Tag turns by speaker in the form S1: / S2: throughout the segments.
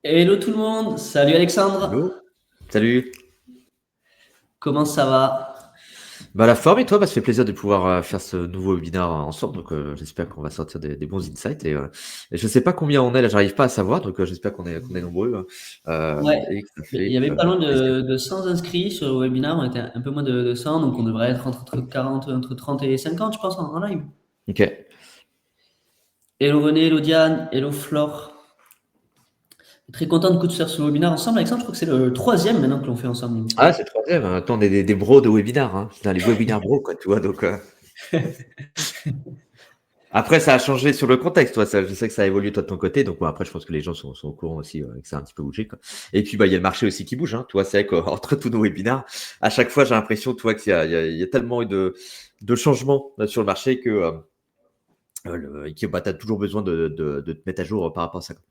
S1: Hello tout le monde, salut Alexandre,
S2: Hello. Salut.
S1: comment ça va?
S2: Bah, la forme et toi, ça fait plaisir de pouvoir faire ce nouveau webinaire ensemble. Donc, j'espère qu'on va sortir des bons insights. Et je sais pas combien on est là, j'arrive pas à savoir. Donc, j'espère qu'on est nombreux, hein.
S1: Ouais,
S2: Et que ça
S1: il
S2: fait
S1: y avait pas loin
S2: plaisir.
S1: de 100 inscrits sur le webinaire, on était un peu moins de 100, donc on devrait être entre 40, entre 30 et 50 je pense en live.
S2: Ok.
S1: Hello René, hello Diane, hello Flore, très content de faire ce webinaire ensemble Alexandre, je crois que c'est le troisième maintenant que l'on fait ensemble il me
S2: Ah,
S1: semble.
S2: c'est le troisième. Attends, on est des bros de webinaire, hein. Putain, les webinaires bros, quoi, tu vois. Donc, après, ça a changé sur le contexte, toi. Je sais que ça a évolué, toi, de ton côté. Donc, bon, après, je pense que les gens sont au courant aussi que ça a un petit peu bougé, quoi. Et puis, bah, il y a le marché aussi qui bouge, hein. Tu vois, c'est vrai qu'entre tous nos webinaires, à chaque fois, j'ai l'impression, tu vois, qu'il y a tellement eu de changements sur le marché que bah, tu as toujours besoin de te mettre à jour par rapport à ça, quoi.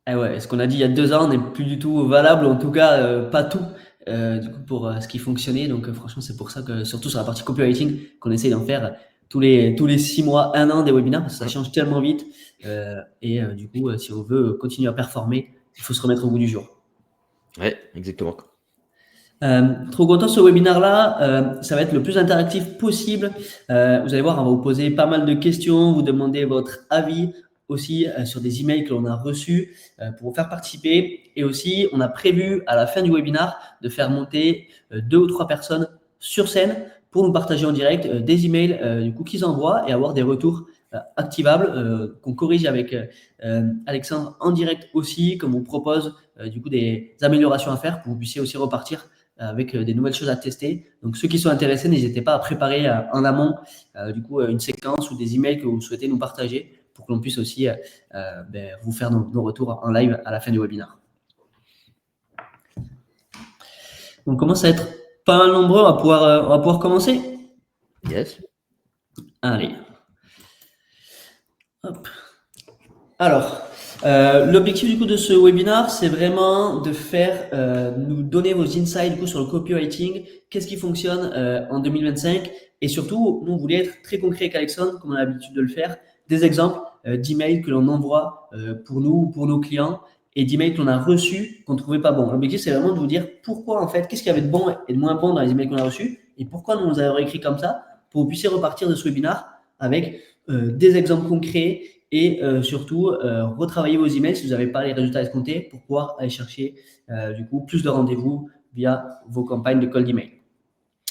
S1: Eh ouais, ce qu'on a dit il y a 2 ans n'est plus du tout valable, en tout cas pas tout, du coup pour ce qui fonctionnait. Donc franchement, c'est pour ça que surtout sur la partie copywriting, qu'on essaye d'en faire tous les 6 mois, un an des webinaires, parce que ça
S2: Hein.
S1: change tellement vite. Du coup, si on veut continuer à performer, il faut se remettre au goût du jour.
S2: Ouais, exactement.
S1: Trop content ce webinaire-là, ça va être le plus interactif possible. Vous allez voir, on va vous poser pas mal de questions, vous demander votre avis aussi sur des emails que l'on a reçus pour vous faire participer. Et aussi, on a prévu à la fin du webinaire de faire monter 2 ou 3 personnes sur scène pour nous partager en direct des emails du coup qu'ils envoient et avoir des retours activables qu'on corrige avec Alexandre en direct aussi, comme on propose du coup des améliorations à faire pour que vous puissiez aussi repartir avec des nouvelles choses à tester. Donc, ceux qui sont intéressés, n'hésitez pas à préparer en amont du coup une séquence ou des emails que vous souhaitez nous partager pour que l'on puisse aussi vous faire nos retours en live à la fin du webinaire. On commence à être pas mal nombreux, on va pouvoir commencer.
S2: Yes.
S1: Allez, hop. Alors, l'objectif du coup de ce webinaire, c'est vraiment de faire nous donner vos insights du coup sur le copywriting, qu'est-ce qui fonctionne en 2025 et surtout, nous on voulait être très concret avec Alexandre, comme on a l'habitude de le faire, des exemples d'emails que l'on envoie pour nous ou pour nos clients et d'emails qu'on a reçus qu'on trouvait pas bons. L'objectif, c'est vraiment de vous dire pourquoi en fait, qu'est-ce qu'il y avait de bon et de moins bon dans les emails qu'on a reçus et pourquoi nous avons écrit comme ça pour que vous puissiez repartir de ce webinaire avec des exemples concrets et surtout retravailler vos emails si vous n'avez pas les résultats escomptés pour pouvoir aller chercher du coup plus de rendez-vous via vos campagnes de cold email.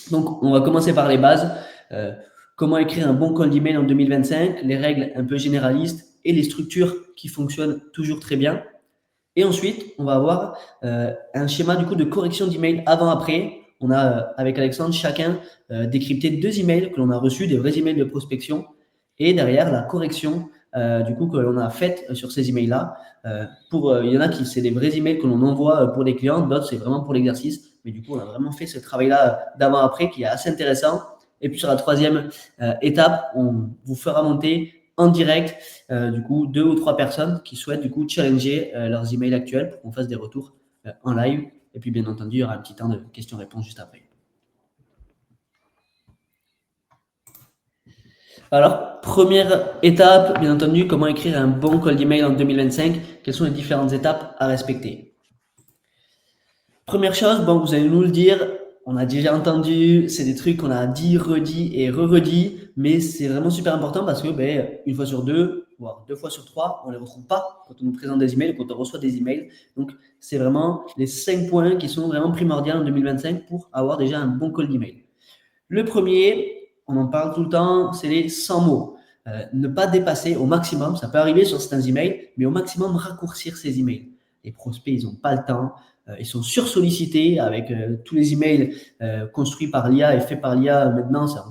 S1: Donc on va commencer par les bases. Euh, Comment écrire un bon cold email en 2025, les règles un peu généralistes et les structures qui fonctionnent toujours très bien. Et ensuite, on va avoir un schéma du coup de correction d'email avant-après. On a avec Alexandre chacun décrypté 2 emails que l'on a reçus, des vrais emails de prospection, et derrière la correction du coup que l'on a faite sur ces emails-là. Il y en a qui c'est des vrais emails que l'on envoie pour les clients, d'autres c'est vraiment pour l'exercice. Mais du coup, on a vraiment fait ce travail-là d'avant-après qui est assez intéressant. Et puis sur la troisième étape, on vous fera monter en direct du coup 2 ou 3 personnes qui souhaitent du coup challenger leurs emails actuels pour qu'on fasse des retours en live. Et puis bien entendu, il y aura un petit temps de questions-réponses juste après. Alors, première étape, bien entendu, comment écrire un bon cold email en 2025. Quelles sont les différentes étapes à respecter? Première chose, bon, vous allez nous le dire, on a déjà entendu, c'est des trucs qu'on a dit, redit et re-redit, mais c'est vraiment super important parce que une fois sur deux, voire 2 fois sur 3, on ne les retrouve pas quand on nous présente des emails, quand on reçoit des emails. Donc, c'est vraiment les 5 points qui sont vraiment primordiaux en 2025 pour avoir déjà un bon cold email. Le premier, on en parle tout le temps, c'est les 100 mots. Ne pas dépasser au maximum, ça peut arriver sur certains emails, mais au maximum raccourcir ces emails. Les prospects, ils n'ont pas le temps, ils sont sursollicités avec tous les emails construits par l'IA et faits par l'IA maintenant, ça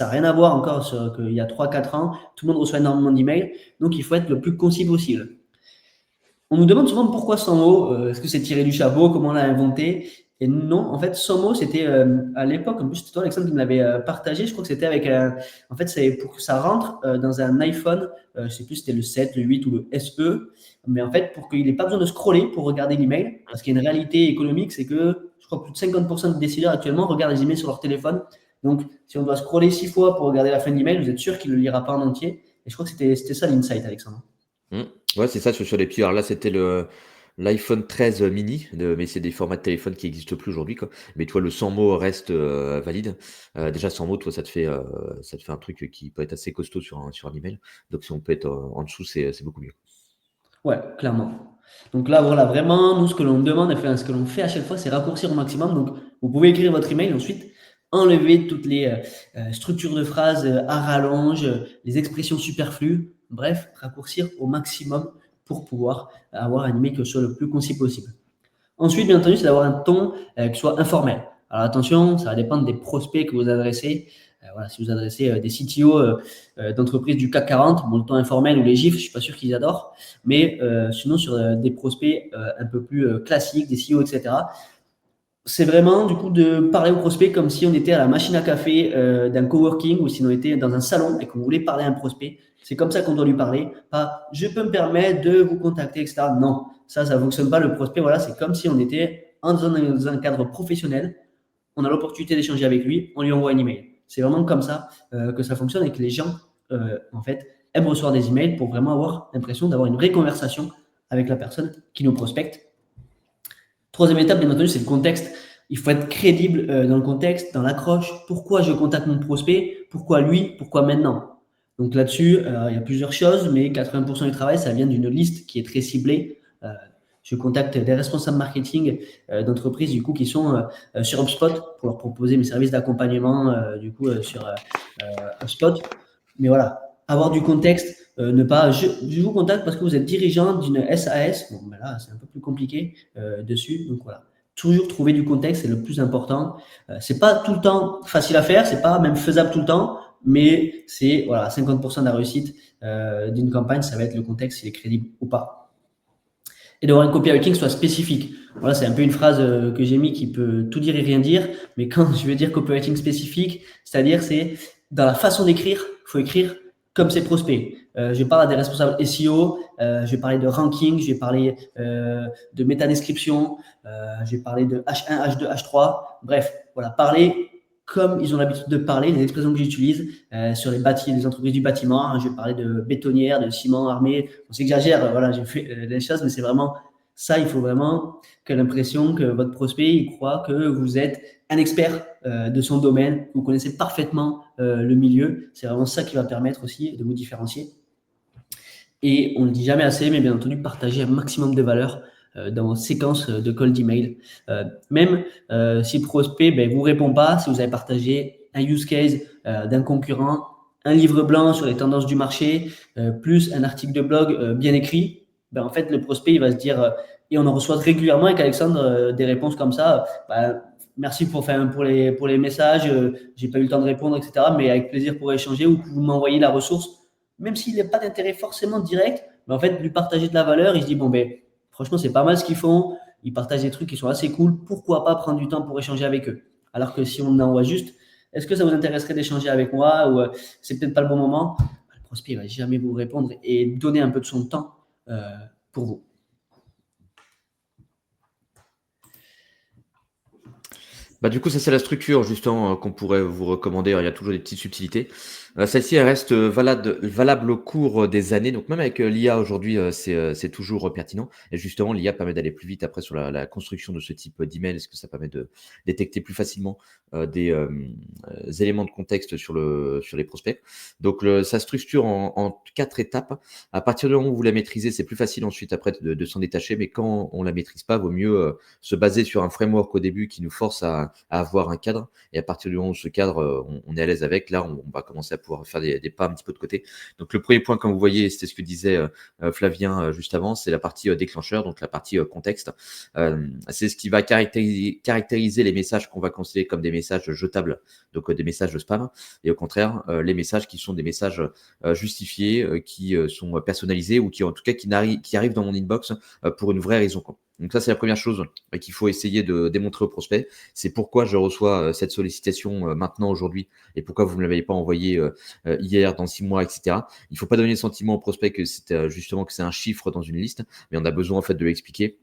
S1: n'a rien à voir encore sur qu'il y a 3-4 ans, tout le monde reçoit énormément d'emails, donc il faut être le plus concis possible. On nous demande souvent pourquoi 100 mots, est-ce que c'est tiré du chapeau, comment on l'a inventé? Et non, en fait, 100 mots, c'était à l'époque, en plus, c'était toi, Alexandre, qui me l'avait partagé. Je crois que c'était avec un. En fait, c'est pour que ça rentre dans un iPhone, je ne sais plus si c'était le 7, le 8 ou le SE. Mais en fait, pour qu'il n'ait pas besoin de scroller pour regarder l'email, parce qu'il y a une réalité économique, c'est que je crois que plus de 50% des décideurs actuellement regardent les emails sur leur téléphone. Donc, si on doit scroller 6 fois pour regarder la fin de l'email, vous êtes sûr qu'il ne le lira pas en entier. Et je crois que c'était ça l'insight, Alexandre.
S2: Mm. Ouais, c'est ça sur les petits. Alors là, c'était l'iPhone 13 mini, mais c'est des formats de téléphone qui n'existent plus aujourd'hui, quoi. Mais toi, le 100 mots reste valide. Déjà, 100 mots, toi, ça te fait un truc qui peut être assez costaud sur un email. Donc, si on peut être en dessous, c'est beaucoup mieux.
S1: Ouais, clairement. Donc là, voilà, vraiment, nous, ce que l'on demande, enfin, ce que l'on fait à chaque fois, c'est raccourcir au maximum. Donc, vous pouvez écrire votre email, ensuite, enlever toutes les structures de phrases à rallonge, les expressions superflues. Bref, raccourcir au maximum pour pouvoir avoir un email qui soit le plus concis possible. Ensuite, bien entendu, c'est d'avoir un ton qui soit informel. Alors attention, ça va dépendre des prospects que vous adressez. Voilà, si vous adressez des CTO d'entreprises du CAC 40, bon, le ton informel ou les gifs, je suis pas sûr qu'ils adorent. Mais sinon, sur des prospects un peu plus classiques, des CEO, etc., c'est vraiment du coup de parler aux prospects comme si on était à la machine à café d'un coworking ou si on était dans un salon et qu'on voulait parler à un prospect. C'est comme ça qu'on doit lui parler. Pas je peux me permettre de vous contacter, etc. Non, ça ne fonctionne pas. Le prospect, voilà, c'est comme si on était dans un cadre professionnel. On a l'opportunité d'échanger avec lui, on lui envoie un email. C'est vraiment comme ça que ça fonctionne et que les gens, en fait, aiment recevoir des emails pour vraiment avoir l'impression d'avoir une vraie conversation avec la personne qui nous prospecte. Troisième étape, bien entendu, c'est le contexte. Il faut être crédible dans le contexte, dans l'accroche. Pourquoi je contacte mon prospect? Pourquoi lui? Pourquoi maintenant? Donc là-dessus, il y a plusieurs choses, mais 80% du travail, ça vient d'une liste qui est très ciblée. Je contacte des responsables marketing d'entreprises du coup qui sont sur HubSpot pour leur proposer mes services d'accompagnement du coup sur HubSpot. Mais voilà, avoir du contexte, ne pas. Je vous contacte parce que vous êtes dirigeant d'une SAS. Bon, ben là, c'est un peu plus compliqué dessus. Donc voilà, toujours trouver du contexte, c'est le plus important. C'est pas tout le temps facile à faire, c'est pas même faisable tout le temps, mais c'est voilà, 50% de la réussite d'une campagne, ça va être le contexte, s'il est crédible ou pas. Et d'avoir un copywriting qui soit spécifique. Voilà, c'est un peu une phrase que j'ai mis qui peut tout dire et rien dire, mais quand je veux dire copywriting spécifique, c'est-à-dire c'est dans la façon d'écrire, il faut écrire comme ses prospects. Je parle à des responsables SEO, je vais parler de ranking, je vais parler de métadescription, je vais parler de H1, H2, H3. Bref, voilà, parler comme ils ont l'habitude de parler, les expressions que j'utilise sur les entreprises du bâtiment. Hein, je vais parler de bétonnières, de ciment armé. On s'exagère, voilà, j'ai fait des choses, mais c'est vraiment ça. Il faut vraiment que l'impression que votre prospect il croit que vous êtes un expert de son domaine, vous connaissez parfaitement le milieu. C'est vraiment ça qui va permettre aussi de vous différencier. Et on ne le dit jamais assez, mais bien entendu, partager un maximum de valeur dans vos séquences de cold email. Même si le prospect ne vous répond pas, si vous avez partagé un use case d'un concurrent, un livre blanc sur les tendances du marché, plus un article de blog bien écrit, ben, en fait, le prospect il va se dire, et on en reçoit régulièrement avec Alexandre des réponses comme ça, merci pour les messages, j'ai pas eu le temps de répondre, etc. Mais avec plaisir pour échanger ou que vous m'envoyez la ressource même s'il n'y a pas d'intérêt forcément direct, mais en fait, lui partager de la valeur, il se dit, bon, ben, franchement, c'est pas mal ce qu'ils font, ils partagent des trucs qui sont assez cool, pourquoi pas prendre du temps pour échanger avec eux? Alors que si on envoie juste, est-ce que ça vous intéresserait d'échanger avec moi ou c'est peut-être pas le bon moment? Le prospect ne va jamais vous répondre et donner un peu de son temps pour vous.
S2: Du coup, ça c'est la structure justement qu'on pourrait vous recommander. Alors, il y a toujours des petites subtilités. Celle-ci, elle reste valable au cours des années. Donc même avec l'IA aujourd'hui, c'est toujours pertinent. Et justement, l'IA permet d'aller plus vite après sur la construction de ce type d'email. Est-ce que ça permet de détecter plus facilement des éléments de contexte sur les prospects. Donc ça structure en 4 étapes. À partir du moment où vous la maîtrisez, c'est plus facile ensuite après de s'en détacher. Mais quand on la maîtrise pas, vaut mieux se baser sur un framework au début qui nous force à avoir un cadre. Et à partir du moment où ce cadre, on est à l'aise avec, là, on va commencer à pouvoir faire des pas un petit peu de côté. Donc le premier point, comme vous voyez, c'était ce que disait Flavien juste avant, c'est la partie déclencheur, donc la partie contexte. C'est ce qui va caractériser les messages qu'on va considérer comme des messages jetables, donc des messages de spam, et au contraire, les messages qui sont des messages justifiés, qui sont personnalisés ou qui en tout cas qui arrivent dans mon inbox pour une vraie raison, quoi. Donc ça, c'est la première chose qu'il faut essayer de démontrer au prospect. C'est pourquoi je reçois cette sollicitation maintenant, aujourd'hui, et pourquoi vous ne me l'avez pas envoyé hier, dans 6 mois, etc. Il ne faut pas donner le sentiment au prospect que c'est justement que c'est un chiffre dans une liste, mais on a besoin en fait de l'expliquer.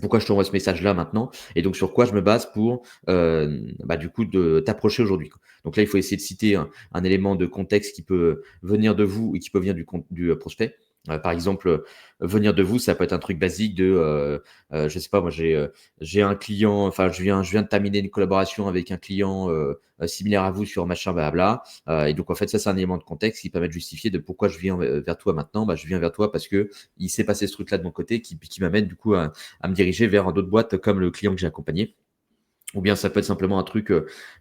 S2: Pourquoi je t'envoie ce message-là maintenant et donc sur quoi je me base pour du coup de t'approcher aujourd'hui. Donc là, il faut essayer de citer un élément de contexte qui peut venir de vous et qui peut venir du prospect. Par exemple, venir de vous, ça peut être un truc basique de, je sais pas, moi j'ai un client, enfin je viens de terminer une collaboration avec un client similaire à vous sur machin, blabla. Et donc en fait, ça c'est un élément de contexte qui permet de justifier de pourquoi je viens vers toi maintenant. Bah, je viens vers toi parce que il s'est passé ce truc-là de mon côté qui m'amène du coup à me diriger vers d'autres boîtes comme le client que j'ai accompagné. Ou bien ça peut être simplement un truc,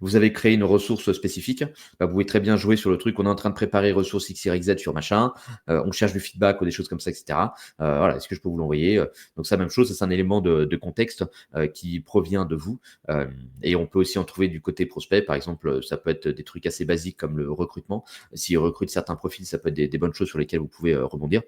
S2: vous avez créé une ressource spécifique, bah, vous pouvez très bien jouer sur le truc, on est en train de préparer ressource X, Y, Z sur machin, on cherche du feedback ou des choses comme ça, etc. Voilà, est-ce que je peux vous l'envoyer? Donc ça, même chose, c'est un élément de contexte qui provient de vous. Et on peut aussi en trouver du côté prospect, par exemple, ça peut être des trucs assez basiques comme le recrutement. S'ils recrutent certains profils, ça peut être des bonnes choses sur lesquelles vous pouvez rebondir.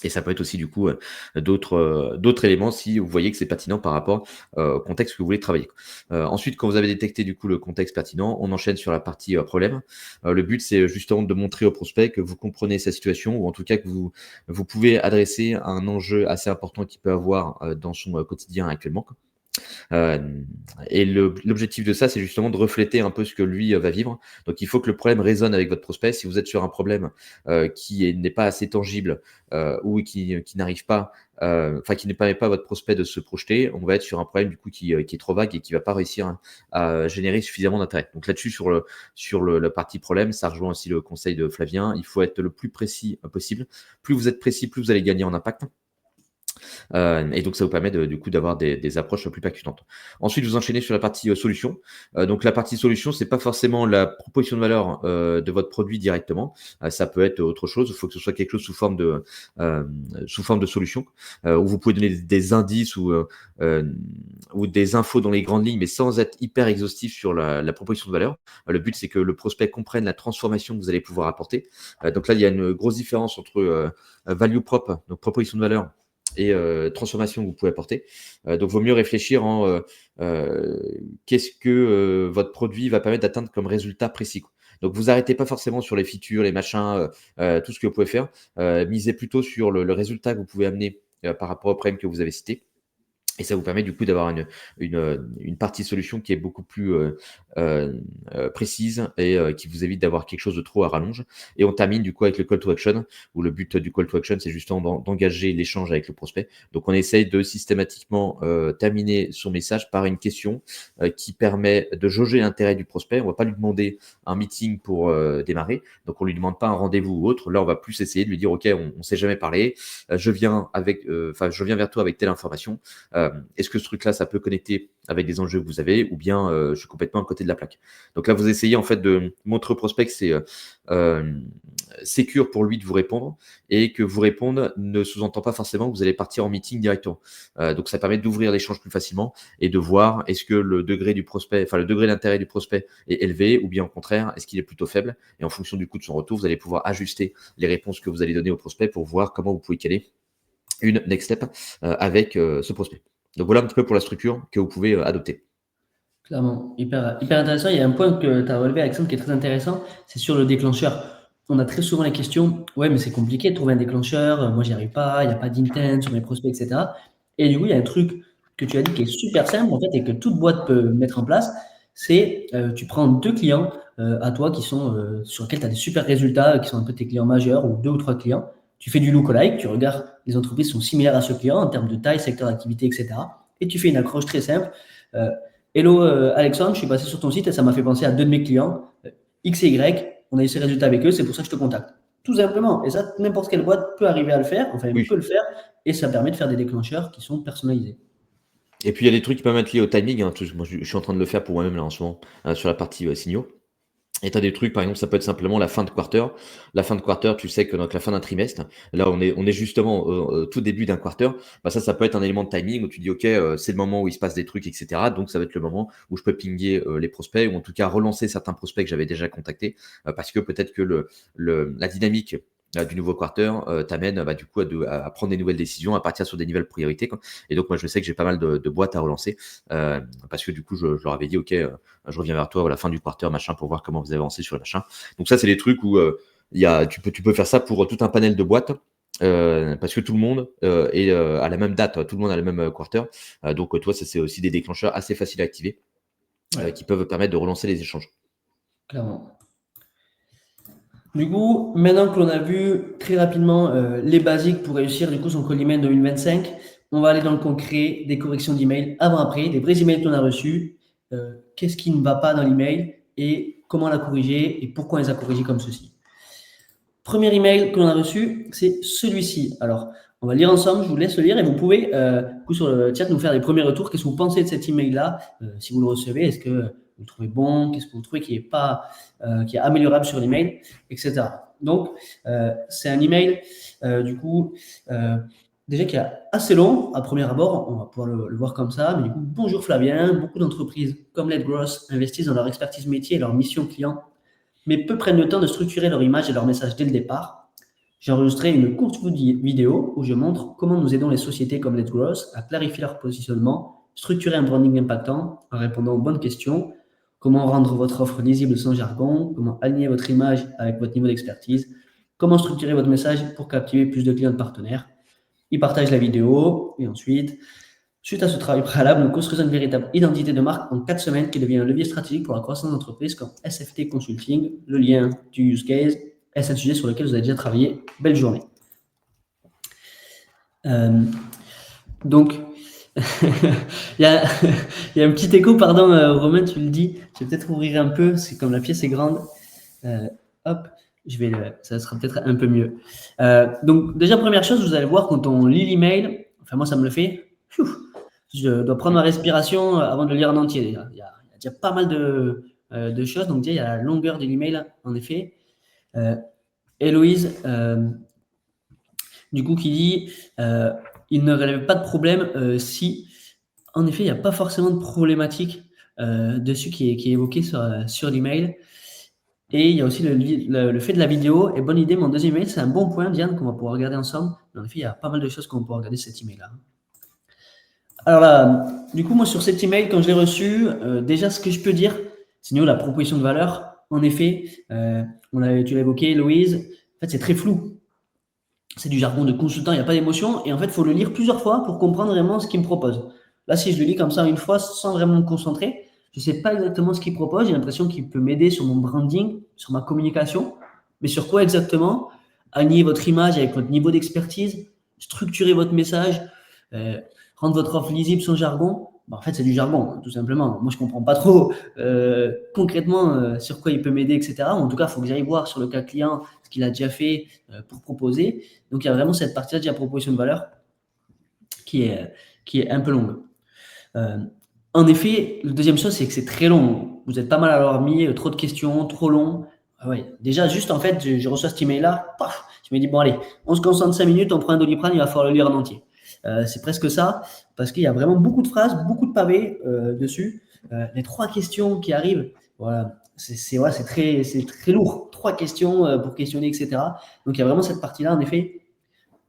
S2: Et ça peut être aussi du coup d'autres éléments si vous voyez que c'est pertinent par rapport au contexte que vous voulez travailler. Ensuite, quand vous avez détecté du coup le contexte pertinent, on enchaîne sur la partie problème. Le but, c'est justement de montrer au prospect que vous comprenez sa situation ou en tout cas que vous pouvez adresser un enjeu assez important qu'il peut avoir dans son quotidien actuellement. Et l'objectif de ça, c'est justement de refléter un peu ce que lui va vivre. Donc, il faut que le problème résonne avec votre prospect. Si vous êtes sur un problème n'est pas assez tangible ou qui n'arrive pas, enfin, qui ne permet pas à votre prospect de se projeter, on va être sur un problème du coup qui est trop vague et qui va pas réussir à générer suffisamment d'intérêt. Donc là-dessus, la partie problème, ça rejoint aussi le conseil de Flavien. Il faut être le plus précis possible. Plus vous êtes précis, plus vous allez gagner en impact. Et donc ça vous permet du coup d'avoir des approches plus percutantes. Ensuite, vous enchaînez sur la partie solution. Donc la partie solution, c'est pas forcément la proposition de valeur de votre produit directement. Ça peut être autre chose. Il faut que ce soit quelque chose sous forme de solution, où vous pouvez donner des indices ou des infos dans les grandes lignes, mais sans être hyper exhaustif sur la proposition de valeur. Le but, c'est que le prospect comprenne la transformation que vous allez pouvoir apporter. Donc là, il y a une grosse différence entre value prop, donc proposition de valeur, et transformation que vous pouvez apporter. Donc, vaut mieux réfléchir qu'est-ce que votre produit va permettre d'atteindre comme résultat précis, quoi. Donc, vous arrêtez pas forcément sur les features, les machins, tout ce que vous pouvez faire. Misez plutôt sur le résultat que vous pouvez amener par rapport au problème que vous avez cité. Et ça vous permet du coup d'avoir une partie solution qui est beaucoup plus précise et qui vous évite d'avoir quelque chose de trop à rallonge. Et on termine du coup avec le call to action, où le but du call to action, c'est justement d'engager l'échange avec le prospect. Donc on essaye de systématiquement terminer son message par une question qui permet de jauger l'intérêt du prospect. On va pas lui demander un meeting pour démarrer, donc on lui demande pas un rendez-vous ou autre. Là, on va plus essayer de lui dire, OK, on s'est jamais parlé, je viens vers toi avec telle information. Est-ce que ce truc-là, ça peut connecter avec des enjeux que vous avez, ou bien je suis complètement à côté de la plaque. Donc là, vous essayez en fait de montrer au prospect que c'est sécure pour lui de vous répondre et que vous répondre ne sous-entend pas forcément que vous allez partir en meeting directement. Donc ça permet d'ouvrir l'échange plus facilement et de voir est-ce que le degré d'intérêt du prospect est élevé ou bien au contraire, est-ce qu'il est plutôt faible. Et en fonction du coup de son retour, vous allez pouvoir ajuster les réponses que vous allez donner au prospect pour voir comment vous pouvez caler une next step avec ce prospect. Donc voilà un petit peu pour la structure que vous pouvez adopter.
S1: Clairement, hyper intéressant. Il y a un point que tu as relevé, Alexandre, qui est très intéressant, c'est sur le déclencheur. On a très souvent la question, ouais, mais c'est compliqué de trouver un déclencheur, moi j'y arrive pas, il n'y a pas d'intent sur mes prospects, etc. Et du coup, il y a un truc que tu as dit qui est super simple, en fait, et que toute boîte peut mettre en place, c'est tu prends deux clients à toi qui sont sur lesquels tu as des super résultats, qui sont un peu tes clients majeurs, ou deux ou trois clients. Tu fais du lookalike, tu regardes les entreprises qui sont similaires à ce client en termes de taille, secteur d'activité, etc. Et tu fais une accroche très simple. Euh, Hello Alexandre, je suis passé sur ton site et ça m'a fait penser à deux de mes clients, X et Y. On a eu ces résultats avec eux, c'est pour ça que je te contacte. Tout simplement. Et ça, n'importe quelle boîte peut arriver à le faire, enfin,
S2: Oui.
S1: peut le faire, et ça permet de faire des déclencheurs qui sont personnalisés.
S2: Et puis il y a des trucs qui peuvent être liés au timing. Hein. Moi, je suis en train de le faire pour moi-même là en ce moment sur la partie signaux. Et tu as des trucs, par exemple, ça peut être simplement la fin de quarter. La fin de quarter, tu sais que donc la fin d'un trimestre, là on est justement au tout début d'un quarter, bah ça peut être un élément de timing où tu dis ok, c'est le moment où il se passe des trucs, etc. Donc ça va être le moment où je peux pinguer les prospects ou en tout cas relancer certains prospects que j'avais déjà contactés parce que peut-être que la dynamique du nouveau quarter t'amène du coup à prendre des nouvelles décisions, à partir sur des nouvelles priorités, quoi. Et donc moi je sais que j'ai pas mal de boîtes à relancer parce que du coup je leur avais dit ok, je reviens vers toi à la fin du quarter, machin, pour voir comment vous avez avancé sur le machin. Donc ça, c'est des trucs où tu peux faire ça pour tout un panel de boîtes. Parce que tout le monde est à la même date, tout le monde a le même quarter. Donc toi, ça c'est aussi des déclencheurs assez faciles à activer
S1: Ouais,
S2: qui peuvent permettre de relancer les échanges.
S1: clairement. Du coup, maintenant que l'on a vu très rapidement les basiques pour réussir du coup son cold email 2025, on va aller dans le concret des corrections d'email avant-après, des vrais emails qu'on a reçus, qu'est-ce qui ne va pas dans l'email et comment la corriger et pourquoi on les a corrigés comme ceci. Premier email que l'on a reçu, c'est celui-ci. Alors, on va le lire ensemble, je vous laisse le lire et vous pouvez, du coup, sur le chat, nous faire des premiers retours. Qu'est-ce que vous pensez de cet email-là si vous le recevez? Est-ce que vous le trouvez bon? Qu'est-ce que vous trouvez qui est améliorable sur l'email, etc. Donc, c'est un email, du coup, déjà qui est assez long à premier abord, on va pouvoir le voir comme ça. Mais du coup, bonjour Flavien, beaucoup d'entreprises comme Letgross investissent dans leur expertise métier et leur mission client, mais peu prennent le temps de structurer leur image et leur message dès le départ. J'ai enregistré une courte vidéo où je montre comment nous aidons les sociétés comme Letgross à clarifier leur positionnement, structurer un branding impactant en répondant aux bonnes questions, comment rendre votre offre lisible sans jargon, comment aligner votre image avec votre niveau d'expertise, comment structurer votre message pour captiver plus de clients et de partenaires. Ils partagent la vidéo et ensuite, suite à ce travail préalable, nous construisons une véritable identité de marque en 4 semaines qui devient un levier stratégique pour la croissance d'entreprise comme SFT Consulting. Le lien du use case est un sujet sur lequel vous avez déjà travaillé. Belle journée. Donc, il y a un petit écho, pardon, Romain, tu le dis. Je vais peut-être ouvrir un peu, c'est comme la pièce est grande. Hop, ça sera peut-être un peu mieux. Donc, déjà, première chose, vous allez voir quand on lit l'email, enfin, moi, ça me le fait. Je dois prendre ma respiration avant de le lire en entier. Déjà. Il y a déjà pas mal de choses. Donc, déjà, il y a la longueur de l'email, en effet. Héloïse, du coup, qui dit il ne relève pas de problème si, en effet, il n'y a pas forcément de problématique dessus qui est évoquée sur l'email. Et il y a aussi le fait de la vidéo. Et bonne idée, mon deuxième email, c'est un bon point, Diane, qu'on va pouvoir regarder ensemble. Mais en effet, il y a pas mal de choses qu'on peut regarder cet email-là. Alors là, du coup, moi, sur cet email, quand je l'ai reçu, déjà, ce que je peux dire, c'est niveau la proposition de valeur. En effet, tu l'as évoqué, Louise, en fait, c'est très flou. C'est du jargon de consultant, il n'y a pas d'émotion. Et en fait, il faut le lire plusieurs fois pour comprendre vraiment ce qu'il me propose. Là, si je le lis comme ça une fois sans vraiment me concentrer, je ne sais pas exactement ce qu'il propose. J'ai l'impression qu'il peut m'aider sur mon branding, sur ma communication. Mais sur quoi exactement? Aligner votre image avec votre niveau d'expertise, structurer votre message, rendre votre offre lisible sans jargon. En fait, c'est du jargon, tout simplement. Moi, je ne comprends pas trop concrètement sur quoi il peut m'aider, etc. En tout cas, il faut que j'aille voir sur le cas client ce qu'il a déjà fait pour proposer. Donc, il y a vraiment cette partie-là déjà proposition de valeur qui est un peu longue. En effet, la deuxième chose, c'est que c'est très long. Vous êtes pas mal à l'avoir mis, trop de questions, trop long. Ouais. Déjà, juste en fait, je reçois cet email-là, paf, je me dis, bon allez, on se concentre 5 minutes, on prend un Doliprane, il va falloir le lire en entier. C'est presque ça, parce qu'il y a vraiment beaucoup de phrases, beaucoup de pavés dessus. Les 3 questions qui arrivent, voilà, c'est très lourd. 3 questions pour questionner, etc. Donc, il y a vraiment cette partie-là, en effet.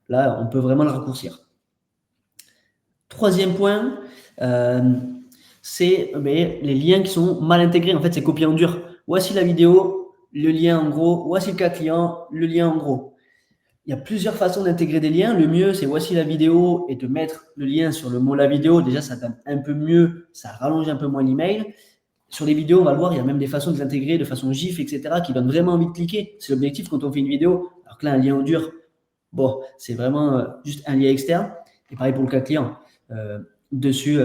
S1: Là, on peut vraiment le raccourcir. Troisième point, c'est les liens qui sont mal intégrés. En fait, c'est copié en dur. Voici la vidéo, le lien en gros. Voici le cas client, le lien en gros. Il y a plusieurs façons d'intégrer des liens. Le mieux, c'est voici la vidéo et de mettre le lien sur le mot la vidéo. Déjà, ça donne un peu mieux, ça rallonge un peu moins l'email. Sur les vidéos, on va le voir, il y a même des façons de l'intégrer de façon GIF, etc., qui donnent vraiment envie de cliquer. C'est l'objectif quand on fait une vidéo. Alors que là, un lien au dur, bon, c'est vraiment juste un lien externe. Et pareil pour le cas client. Dessus,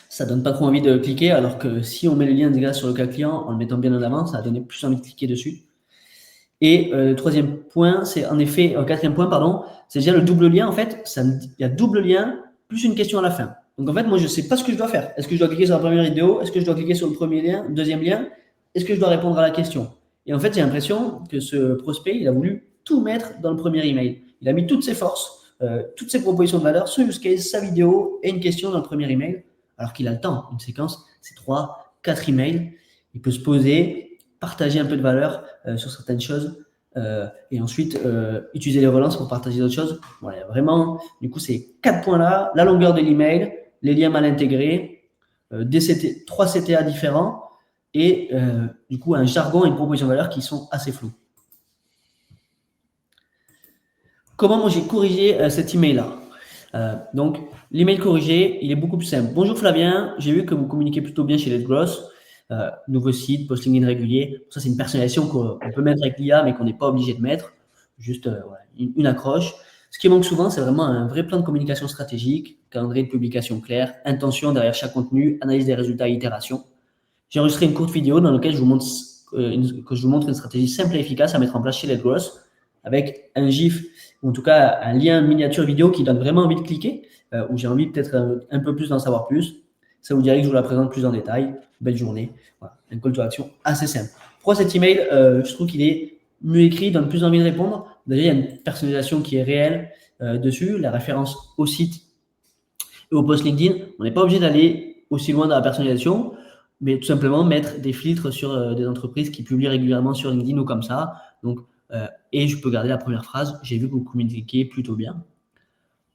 S1: ça donne pas trop envie de cliquer, alors que si on met le lien déjà sur le cas client en le mettant bien en avant, ça va donner plus envie de cliquer dessus. Et troisième point, c'est en effet, quatrième point, pardon, c'est déjà le double lien. En fait, il y a double lien plus une question à la fin. Donc en fait, moi, je ne sais pas ce que je dois faire. Est-ce que je dois cliquer sur la première vidéo? Est-ce que je dois cliquer sur le premier lien, deuxième lien? Est-ce que je dois répondre à la question? Et en fait, j'ai l'impression que ce prospect, il a voulu tout mettre dans le premier email. Il a mis toutes ses forces, toutes ses propositions de valeur, son use case, sa vidéo et une question dans le premier email, alors qu'il a le temps. Une séquence, c'est 3, 4 emails. Il peut se poser, partager un peu de valeur sur certaines choses et ensuite utiliser les relances pour partager d'autres choses. Voilà, vraiment, du coup, c'est 4 points-là, la longueur de l'email, les liens mal intégrés, 3 CTA différents et du coup, un jargon et une proposition de valeur qui sont assez flous. Comment moi j'ai corrigé cet email-là? Donc, l'email corrigé, il est beaucoup plus simple. Bonjour Flavien, j'ai vu que vous communiquez plutôt bien chez Letgross. nouveau site, post LinkedIn régulier. Ça, c'est une personnalisation qu'on peut mettre avec l'IA, mais qu'on n'est pas obligé de mettre. Juste voilà, une accroche. Ce qui manque souvent, c'est vraiment un vrai plan de communication stratégique, calendrier de publication clair, intention derrière chaque contenu, analyse des résultats et itération. J'ai enregistré une courte vidéo dans laquelle je vous montre, une stratégie simple et efficace à mettre en place chez LetGross, avec un GIF, ou en tout cas un lien miniature vidéo qui donne vraiment envie de cliquer, où j'ai envie peut-être un peu plus d'en savoir plus. Ça vous dirait que je vous la présente plus en détail. Belle journée. Voilà, un call to action assez simple. Pourquoi cet email je trouve qu'il est mieux écrit, donne plus envie de répondre. Déjà, il y a une personnalisation qui est réelle dessus, la référence au site et au post LinkedIn. On n'est pas obligé d'aller aussi loin dans la personnalisation, mais tout simplement mettre des filtres sur des entreprises qui publient régulièrement sur LinkedIn ou comme ça. Donc, et je peux garder la première phrase. J'ai vu que vous communiquez plutôt bien.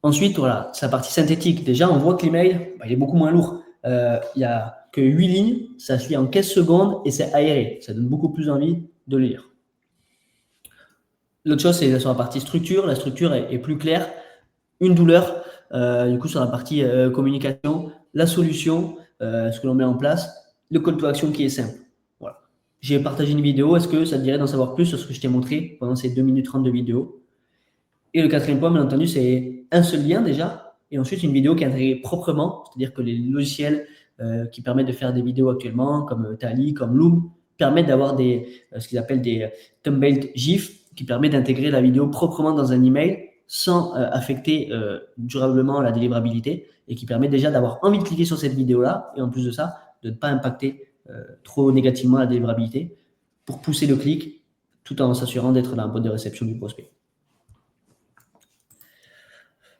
S1: Ensuite, voilà, sa partie synthétique. Déjà, on voit que l'email, il est beaucoup moins lourd. Il n'y a que 8 lignes, ça se lit en 15 secondes et c'est aéré. Ça donne beaucoup plus envie de lire. L'autre chose, c'est sur la partie structure. La structure est plus claire. Une douleur, du coup, sur la partie communication, la solution, ce que l'on met en place, le call to action qui est simple. Voilà. J'ai partagé une vidéo. Est-ce que ça te dirait d'en savoir plus sur ce que je t'ai montré pendant ces 2 minutes 30 de vidéo? Et le quatrième point, bien entendu, c'est un seul lien déjà, et ensuite une vidéo qui est intégrée proprement, c'est-à-dire que les logiciels qui permettent de faire des vidéos actuellement, comme Tally, comme Loom, permettent d'avoir ce qu'ils appellent des thumbnails GIF, qui permet d'intégrer la vidéo proprement dans un email sans affecter durablement la délivrabilité, et qui permet déjà d'avoir envie de cliquer sur cette vidéo-là, et en plus de ça, de ne pas impacter trop négativement la délivrabilité, pour pousser le clic, tout en s'assurant d'être dans la boîte de réception du prospect.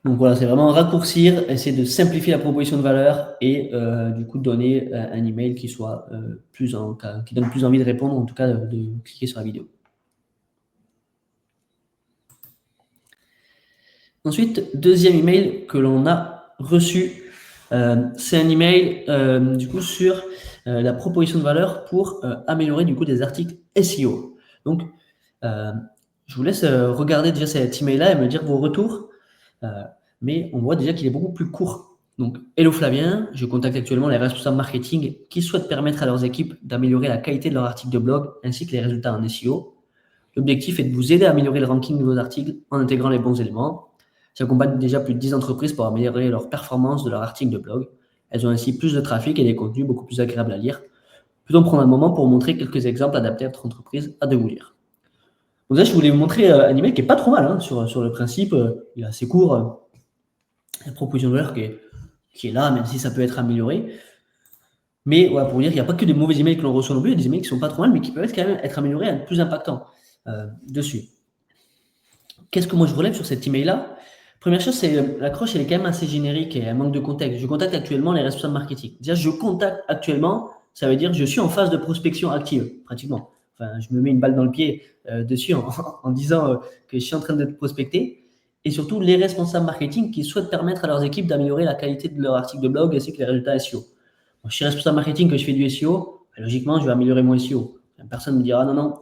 S1: Donc voilà, c'est vraiment raccourcir, essayer de simplifier la proposition de valeur et du coup donner un email qui soit qui donne plus envie de répondre, en tout cas de cliquer sur la vidéo. Ensuite, deuxième email que l'on a reçu, c'est un email du coup sur la proposition de valeur pour améliorer du coup des articles SEO. Donc, je vous laisse regarder déjà cet email-là et me dire vos retours. Mais on voit déjà qu'il est beaucoup plus court. Donc, hello Flavien, je contacte actuellement les responsables marketing qui souhaitent permettre à leurs équipes d'améliorer la qualité de leurs articles de blog ainsi que les résultats en SEO. L'objectif est de vous aider à améliorer le ranking de vos articles en intégrant les bons éléments. J'accompagne déjà plus de 10 entreprises pour améliorer leur performance de leurs articles de blog. Elles ont ainsi plus de trafic et des contenus beaucoup plus agréables à lire. Peut-on prendre un moment pour vous montrer quelques exemples adaptés à votre entreprise à de vous lire. Donc là, je voulais vous montrer un email qui n'est pas trop mal sur le principe. Il est assez court. La proposition de valeur qui est là, même si ça peut être amélioré. Mais voilà, pour dire qu'il n'y a pas que des mauvais emails que l'on reçoit non plus, il y a des emails qui ne sont pas trop mal, mais qui peuvent quand même être améliorés et être plus impactants dessus. Qu'est-ce que moi je relève sur cet email-là? Première chose, c'est l'accroche, elle est quand même assez générique et elle manque de contexte. Je contacte actuellement les responsables marketing. Déjà, je contacte actuellement, ça veut dire que je suis en phase de prospection active, pratiquement. Enfin, je me mets une balle dans le pied dessus en disant que je suis en train de prospecter. Et surtout, les responsables marketing qui souhaitent permettre à leurs équipes d'améliorer la qualité de leur article de blog ainsi que les résultats SEO. Moi, je suis responsable marketing, que je fais du SEO, logiquement, je vais améliorer mon SEO. Personne ne me dira non,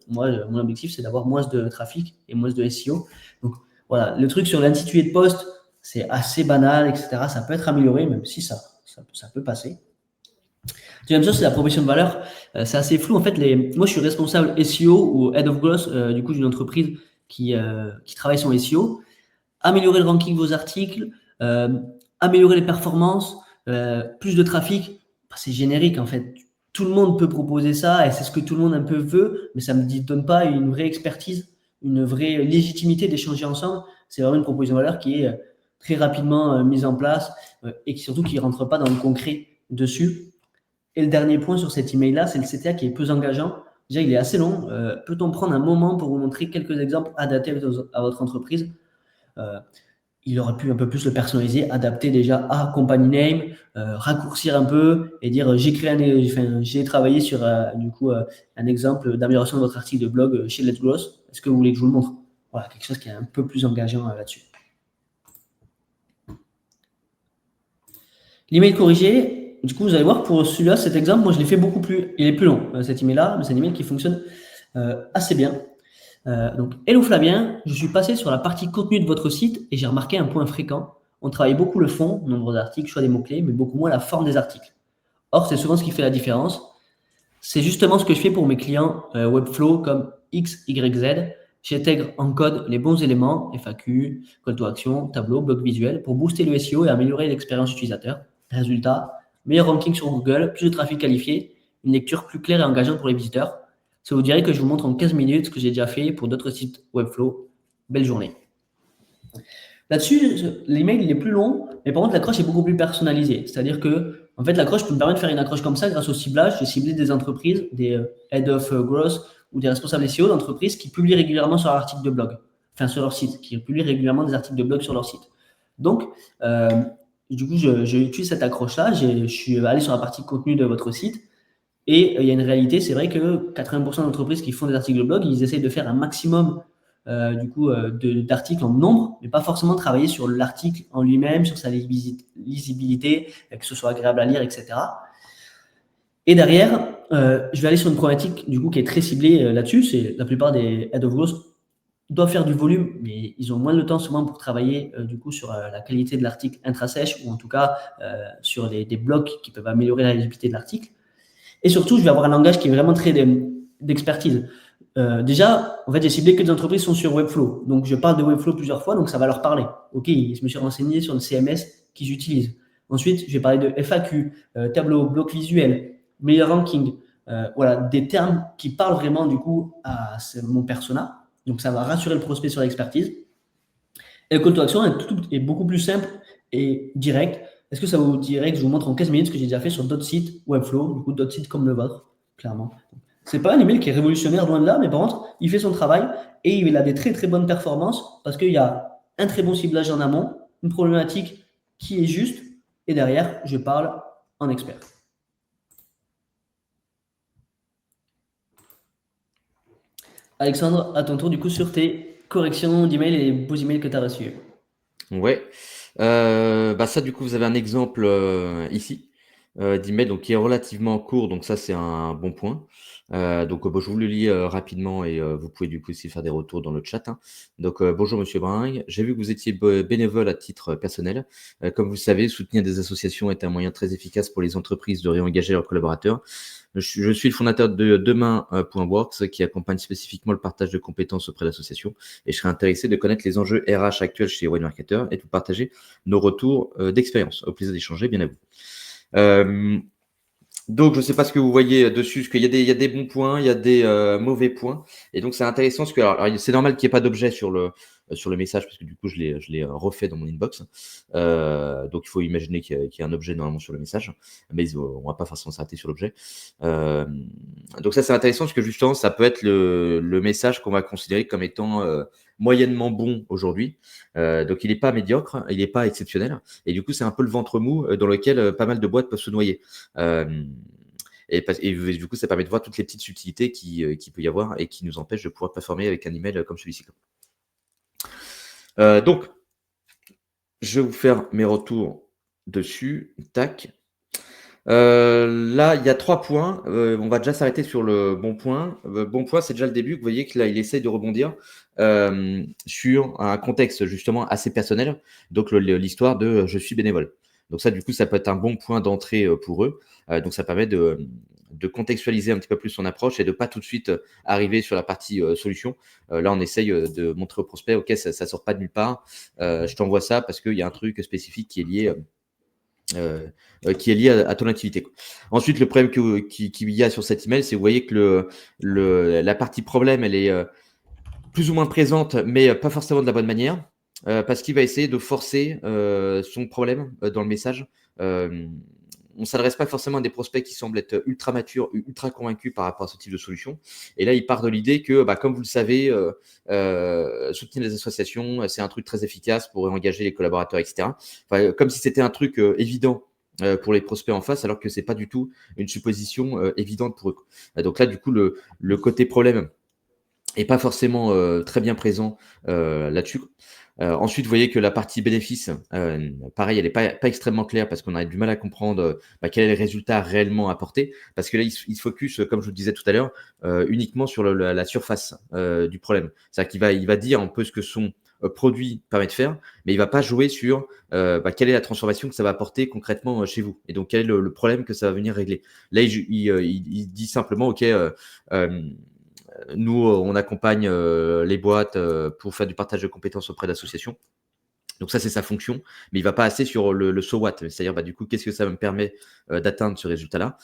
S1: moi, mon objectif, c'est d'avoir moins de trafic et moins de SEO. Donc, voilà, le truc sur l'intitulé de poste, c'est assez banal, etc. Ça peut être amélioré, même si ça peut passer. Deuxième chose, c'est la proposition de valeur. C'est assez flou. En fait, moi, je suis responsable SEO ou Head of Growth du coup d'une entreprise qui travaille son SEO. Améliorer le ranking de vos articles, améliorer les performances, plus de trafic. C'est générique, en fait. Tout le monde peut proposer ça et c'est ce que tout le monde un peu veut, mais ça ne me donne pas une vraie expertise, une vraie légitimité d'échanger ensemble. C'est vraiment une proposition de valeur qui est très rapidement mise en place et surtout qui ne rentre pas dans le concret dessus. Et le dernier point sur cet email-là, c'est le CTA qui est peu engageant. Déjà, il est assez long. Peut-on prendre un moment pour vous montrer quelques exemples adaptés à votre entreprise? Il aurait pu un peu plus le personnaliser, adapter déjà à company name, raccourcir un peu et dire j'ai travaillé sur un exemple d'amélioration de votre article de blog chez Let's Growth. Est-ce que vous voulez que je vous le montre? Voilà, quelque chose qui est un peu plus engageant là-dessus. L'email corrigé, du coup, vous allez voir pour celui-là, cet exemple, moi je l'ai fait beaucoup plus. Il est plus long, cet email-là, mais c'est un email qui fonctionne assez bien. Donc, hello Flavien, je suis passé sur la partie contenu de votre site et j'ai remarqué un point fréquent. On travaille beaucoup le fond, nombre d'articles, choix des mots-clés, mais beaucoup moins la forme des articles. Or, c'est souvent ce qui fait la différence. C'est justement ce que je fais pour mes clients Webflow comme X, Y, Z. J'intègre en code les bons éléments, FAQ, call to action, tableau, bloc visuel, pour booster le SEO et améliorer l'expérience utilisateur. Résultat, meilleur ranking sur Google, plus de trafic qualifié, une lecture plus claire et engageante pour les visiteurs. Ça vous dirait que je vous montre en 15 minutes ce que j'ai déjà fait pour d'autres sites Webflow. Belle journée. Là-dessus, l'email il est plus long, mais par contre l'accroche est beaucoup plus personnalisée. C'est-à-dire que, en fait, l'accroche peut me permettre de faire une accroche comme ça grâce au ciblage. J'ai ciblé des entreprises, des head of growth ou des responsables SEO d'entreprises qui publient régulièrement sur leur article de blog, enfin sur leur site, qui publient régulièrement des articles de blog sur leur site. Donc, du coup, j'utilise cette accroche-là. Je suis allé sur la partie contenu de votre site. Et il y a une réalité, c'est vrai que 80% d'entreprises qui font des articles de blog, ils essayent de faire un maximum d'articles en nombre, mais pas forcément travailler sur l'article en lui-même, sur sa lisibilité, que ce soit agréable à lire, etc. Et derrière, je vais aller sur une problématique du coup qui est très ciblée là-dessus. C'est la plupart des head of growth doivent faire du volume, mais ils ont moins de temps souvent pour travailler du coup sur la qualité de l'article intra-sèche ou en tout cas sur des blocs qui peuvent améliorer la lisibilité de l'article. Et surtout, je vais avoir un langage qui est vraiment très d'expertise. Déjà, en fait, j'ai ciblé que des entreprises qui sont sur Webflow. Donc, je parle de Webflow plusieurs fois, donc ça va leur parler. OK, je me suis renseigné sur le CMS qu'ils utilisent. Ensuite, je vais parler de FAQ, tableau, bloc visuel, meilleur ranking. Voilà, des termes qui parlent vraiment du coup à mon persona. Donc, ça va rassurer le prospect sur l'expertise. Et le call to action est beaucoup plus simple et direct. Est-ce que ça vous dirait que je vous montre en 15 minutes ce que j'ai déjà fait sur d'autres sites Webflow, du coup d'autres sites comme le vôtre, clairement. C'est pas un email qui est révolutionnaire loin de là, mais par contre, il fait son travail et il a des très très bonnes performances parce qu'il y a un très bon ciblage en amont, une problématique qui est juste et derrière, je parle en expert. Alexandre, à ton tour du coup sur tes corrections d'email et les beaux emails que tu as reçus.
S2: Ouais. Ça, du coup, vous avez un exemple ici d'email donc, qui est relativement court. Donc, ça, c'est un bon point. Je vous le lis rapidement et vous pouvez du coup aussi faire des retours dans le chat. Hein. Donc, bonjour Monsieur Bringue. J'ai vu que vous étiez bénévole à titre personnel. Comme vous le savez, soutenir des associations est un moyen très efficace pour les entreprises de réengager leurs collaborateurs. Je suis le fondateur de Demain.works qui accompagne spécifiquement le partage de compétences auprès d'associations et je serais intéressé de connaître les enjeux RH actuels chez Webmarketer et de vous partager nos retours d'expérience. Au plaisir d'échanger, bien à vous. Donc, je ne sais pas ce que vous voyez dessus, parce qu'il y a des bons points, il y a des mauvais points. Et donc, c'est intéressant, parce que alors, c'est normal qu'il n'y ait pas d'objet sur le message, parce que du coup, je l'ai refait dans mon inbox. Donc, il faut imaginer qu'il y a un objet normalement sur le message, mais on ne va pas forcément s'arrêter sur l'objet. Donc, ça, c'est intéressant, parce que justement, ça peut être le message qu'on va considérer comme étant moyennement bon aujourd'hui. Donc, il n'est pas médiocre, il n'est pas exceptionnel. Et du coup, c'est un peu le ventre mou dans lequel pas mal de boîtes peuvent se noyer. Et du coup, ça permet de voir toutes les petites subtilités qu'il peut y avoir et qui nous empêchent de pouvoir performer avec un email comme celui-ci. Donc, je vais vous faire mes retours dessus. Tac. Là, il y a 3 points. On va déjà s'arrêter sur le bon point. Bon point, c'est déjà le début. Vous voyez que là, il essaye de rebondir sur un contexte justement assez personnel. Donc, l'histoire de je suis bénévole. Donc ça, du coup, ça peut être un bon point d'entrée pour eux. Donc, ça permet de contextualiser un petit peu plus son approche et de pas tout de suite arriver sur la partie solution. Là, on essaye de montrer au prospect, OK, ça sort pas de nulle part. Je t'envoie ça parce qu'il y a un truc spécifique qui est lié à ton activité. Ensuite, le problème qu'il y a sur cet email, c'est vous voyez que la partie problème, elle est plus ou moins présente, mais pas forcément de la bonne manière, parce qu'il va essayer de forcer son problème dans le message. On ne s'adresse pas forcément à des prospects qui semblent être ultra matures, ultra convaincus par rapport à ce type de solution. Et là, il part de l'idée que, comme vous le savez, soutenir les associations, c'est un truc très efficace pour engager les collaborateurs, etc. Enfin, comme si c'était un truc évident pour les prospects en face, alors que c'est pas du tout une supposition évidente pour eux. Donc là, du coup, le côté problème est pas forcément très bien présent là-dessus. Ensuite, vous voyez que la partie bénéfice, pareil, elle n'est pas extrêmement claire parce qu'on a du mal à comprendre quel est le résultat réellement apporté. Parce que là, il se focus, comme je vous le disais tout à l'heure, uniquement sur la surface du problème. C'est-à-dire qu'il va dire un peu ce que sont produit permet de faire, mais il va pas jouer sur quelle est la transformation que ça va apporter concrètement chez vous et donc quel est le problème que ça va venir régler. Là, il dit simplement, OK, nous, on accompagne les boîtes pour faire du partage de compétences auprès d'associations. Donc ça, c'est sa fonction, mais il va pas assez sur le so what, c'est-à-dire du coup, qu'est-ce que ça me permet d'atteindre ce résultat-là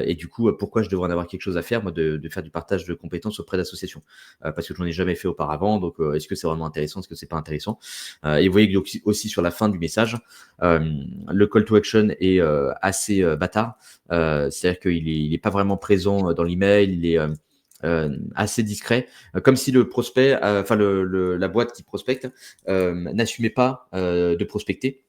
S2: et du coup, pourquoi je devrais en avoir quelque chose à faire, moi, de faire du partage de compétences auprès d'associations parce que je n'en ai jamais fait auparavant, donc est-ce que c'est vraiment intéressant, est-ce que c'est pas intéressant et vous voyez que aussi sur la fin du message, le call to action est assez bâtard, c'est-à-dire qu'il est pas vraiment présent dans l'email, il est assez discret, comme si le prospect, enfin la boîte qui prospecte, n'assumait pas de prospecter.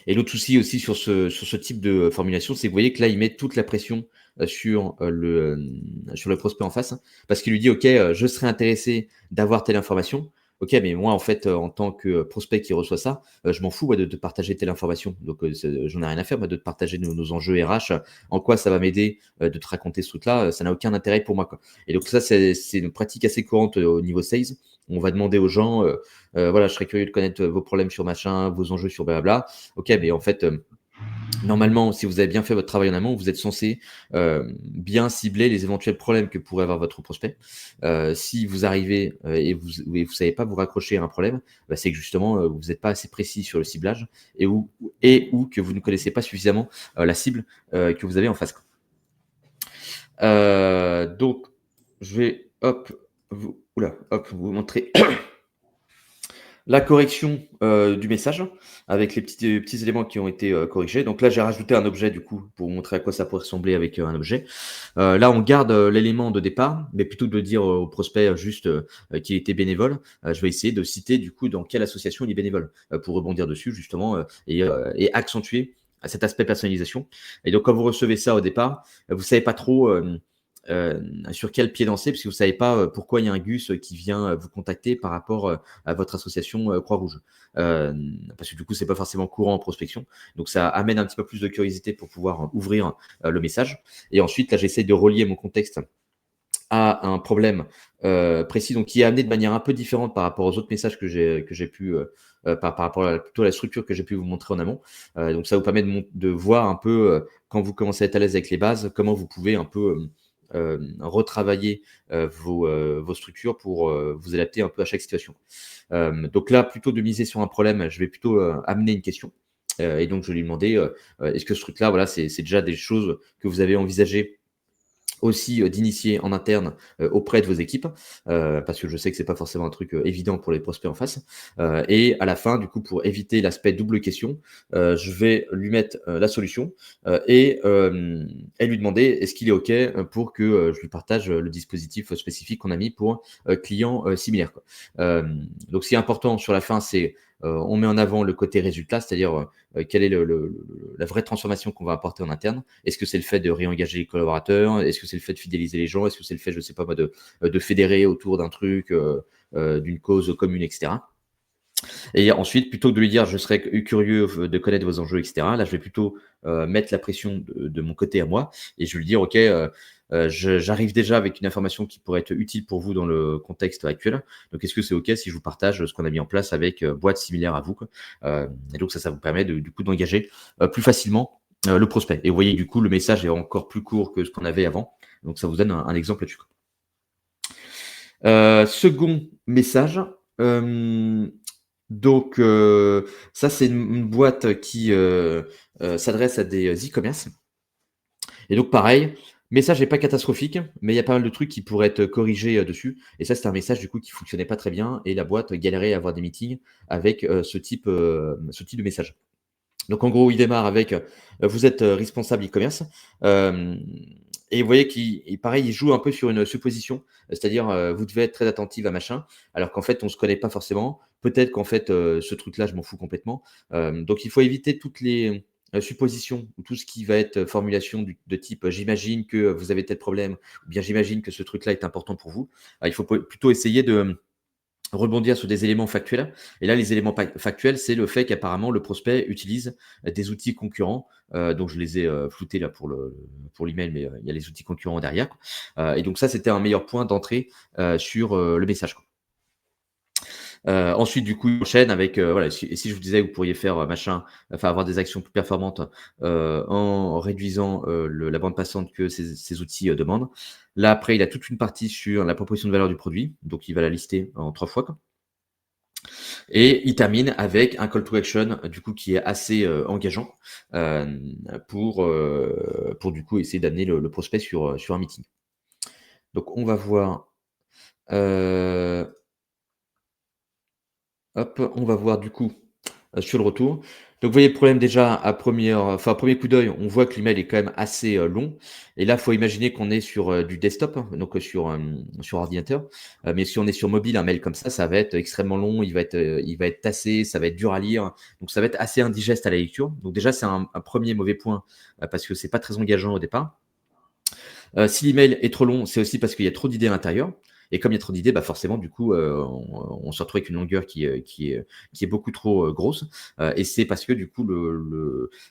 S2: Et l'autre souci aussi sur ce type de formulation, c'est que vous voyez que là, il met toute la pression sur le prospect en face, hein, parce qu'il lui dit, OK, je serais intéressé d'avoir telle information. OK, mais moi, en fait, en tant que prospect qui reçoit ça, je m'en fous moi, de te partager telle information. Donc, j'en ai rien à faire moi, de te partager nos enjeux RH. En quoi ça va m'aider de te raconter ce truc-là, ça n'a aucun intérêt pour moi, quoi. Et donc, ça, c'est une pratique assez courante au niveau sales. On va demander aux gens, voilà, je serais curieux de connaître vos problèmes sur machin, vos enjeux sur blabla. OK, mais en fait, normalement, si vous avez bien fait votre travail en amont, vous êtes censé bien cibler les éventuels problèmes que pourrait avoir votre prospect. Si vous arrivez et vous savez pas vous raccrocher à un problème, c'est que justement vous n'êtes pas assez précis sur le ciblage ou que vous ne connaissez pas suffisamment la cible que vous avez en face. Donc, je vais vous montrer la correction du message avec les petits éléments qui ont été corrigés. Donc là, j'ai rajouté un objet du coup pour vous montrer à quoi ça pourrait ressembler avec un objet. Là, on garde l'élément de départ, mais plutôt que de dire au prospect juste qu'il était bénévole, je vais essayer de citer du coup dans quelle association il est bénévole pour rebondir dessus justement et accentuer cet aspect personnalisation. Et donc quand vous recevez ça au départ, vous savez pas trop sur quel pied danser, parce que vous savez pas pourquoi il y a un Gus qui vient vous contacter par rapport à votre association Croix-Rouge. Parce que du coup, c'est pas forcément courant en prospection. Donc, ça amène un petit peu plus de curiosité pour pouvoir ouvrir le message. Et ensuite, là, j'essaie de relier mon contexte à un problème précis, donc qui est amené de manière un peu différente par rapport aux autres messages que j'ai pu, par rapport à plutôt à la structure que j'ai pu vous montrer en amont. Donc, ça vous permet de voir un peu, quand vous commencez à être à l'aise avec les bases, comment vous pouvez un peu retravailler vos structures pour vous adapter un peu à chaque situation. Donc là, plutôt de miser sur un problème, je vais plutôt amener une question. Et donc, je vais lui demander, est-ce que ce truc-là, voilà, c'est déjà des choses que vous avez envisagées aussi d'initier en interne auprès de vos équipes, parce que je sais que c'est pas forcément un truc évident pour les prospects en face. Et à la fin, du coup, pour éviter l'aspect double question, je vais lui mettre la solution et lui demander est-ce qu'il est OK pour que je lui partage le dispositif spécifique qu'on a mis pour clients similaires, quoi. Donc, ce qui est important sur la fin, c'est on met en avant le côté résultat, c'est-à-dire quelle est la vraie transformation qu'on va apporter en interne. Est-ce que c'est le fait de réengager les collaborateurs? Est-ce que c'est le fait de fidéliser les gens? Est-ce que c'est le fait, je sais pas moi, de fédérer autour d'un truc, d'une cause commune, etc. Et ensuite, plutôt que de lui dire je serais curieux de connaître vos enjeux, etc., là, je vais plutôt mettre la pression de mon côté à moi et je vais lui dire ok, j'arrive déjà avec une information qui pourrait être utile pour vous dans le contexte actuel. Donc, est-ce que c'est ok si je vous partage ce qu'on a mis en place avec boîtes similaires à vous, quoi. Et donc, ça vous permet du coup d'engager plus facilement le prospect. Et vous voyez, du coup, le message est encore plus court que ce qu'on avait avant. Donc, ça vous donne un exemple là-dessus, quoi. Second message. Donc, ça, c'est une boîte qui s'adresse à des e-commerce. Et donc, pareil, message n'est pas catastrophique, mais il y a pas mal de trucs qui pourraient être corrigés dessus. Et ça, c'était un message du coup qui fonctionnait pas très bien et la boîte galérait à avoir des meetings avec ce type de message. Donc, en gros, il démarre avec vous êtes responsable e-commerce. Et vous voyez pareil, il joue un peu sur une supposition, c'est-à-dire vous devez être très attentive à machin, alors qu'en fait, on ne se connaît pas forcément. Peut-être qu'en fait, ce truc-là, je m'en fous complètement. Donc, il faut éviter toutes les suppositions ou tout ce qui va être formulation de type j'imagine que vous avez tel problème, ou bien j'imagine que ce truc-là est important pour vous. Il faut plutôt essayer de rebondir sur des éléments factuels. Et là, les éléments factuels, c'est le fait qu'apparemment le prospect utilise des outils concurrents. Donc, je les ai floutés là pour l'email, mais il y a les outils concurrents derrière. Et donc, ça, c'était un meilleur point d'entrée sur le message, quoi. Ensuite, du coup, il enchaîne avec, voilà, si je vous disais, vous pourriez faire machin, enfin avoir des actions plus performantes en réduisant la bande passante que ces outils demandent. Là, après, il a toute une partie sur la proposition de valeur du produit, donc il va la lister en 3 fois, quoi. Et il termine avec un call to action, du coup, qui est assez engageant euh, pour du coup essayer d'amener le prospect sur un meeting. Donc, on va voir. euh, Hop, on va voir du coup sur le retour. Donc, vous voyez le problème déjà à premier coup d'œil, on voit que l'email est quand même assez long. Et là, il faut imaginer qu'on est sur du desktop, hein, donc sur ordinateur. Mais si on est sur mobile, un mail comme ça va être extrêmement long, il va être tassé, ça va être dur à lire. Donc, ça va être assez indigeste à la lecture. Donc, déjà, c'est un premier mauvais point parce que c'est pas très engageant au départ. Si l'email est trop long, c'est aussi parce qu'il y a trop d'idées à l'intérieur. Et comme il y a trop d'idées, bah forcément, du coup, on se retrouve avec une longueur qui est beaucoup trop grosse. Et c'est parce que, du coup,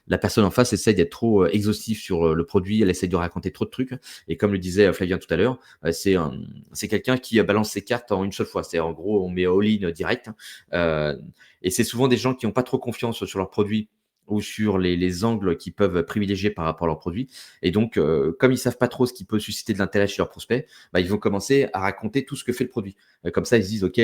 S2: la personne en face essaye d'être trop exhaustive sur le produit, elle essaye de raconter trop de trucs. Et comme le disait Flavien tout à l'heure, c'est quelqu'un qui balance ses cartes en une seule fois. C'est en gros, on met all-in direct. Euh, et c'est souvent des gens qui n'ont pas trop confiance sur leur produit ou sur les angles qu'ils peuvent privilégier par rapport à leur produit. Et donc, comme ils savent pas trop ce qui peut susciter de l'intérêt chez leurs prospects, bah, ils vont commencer à raconter tout ce que fait le produit. Comme ça, ils se disent, OK,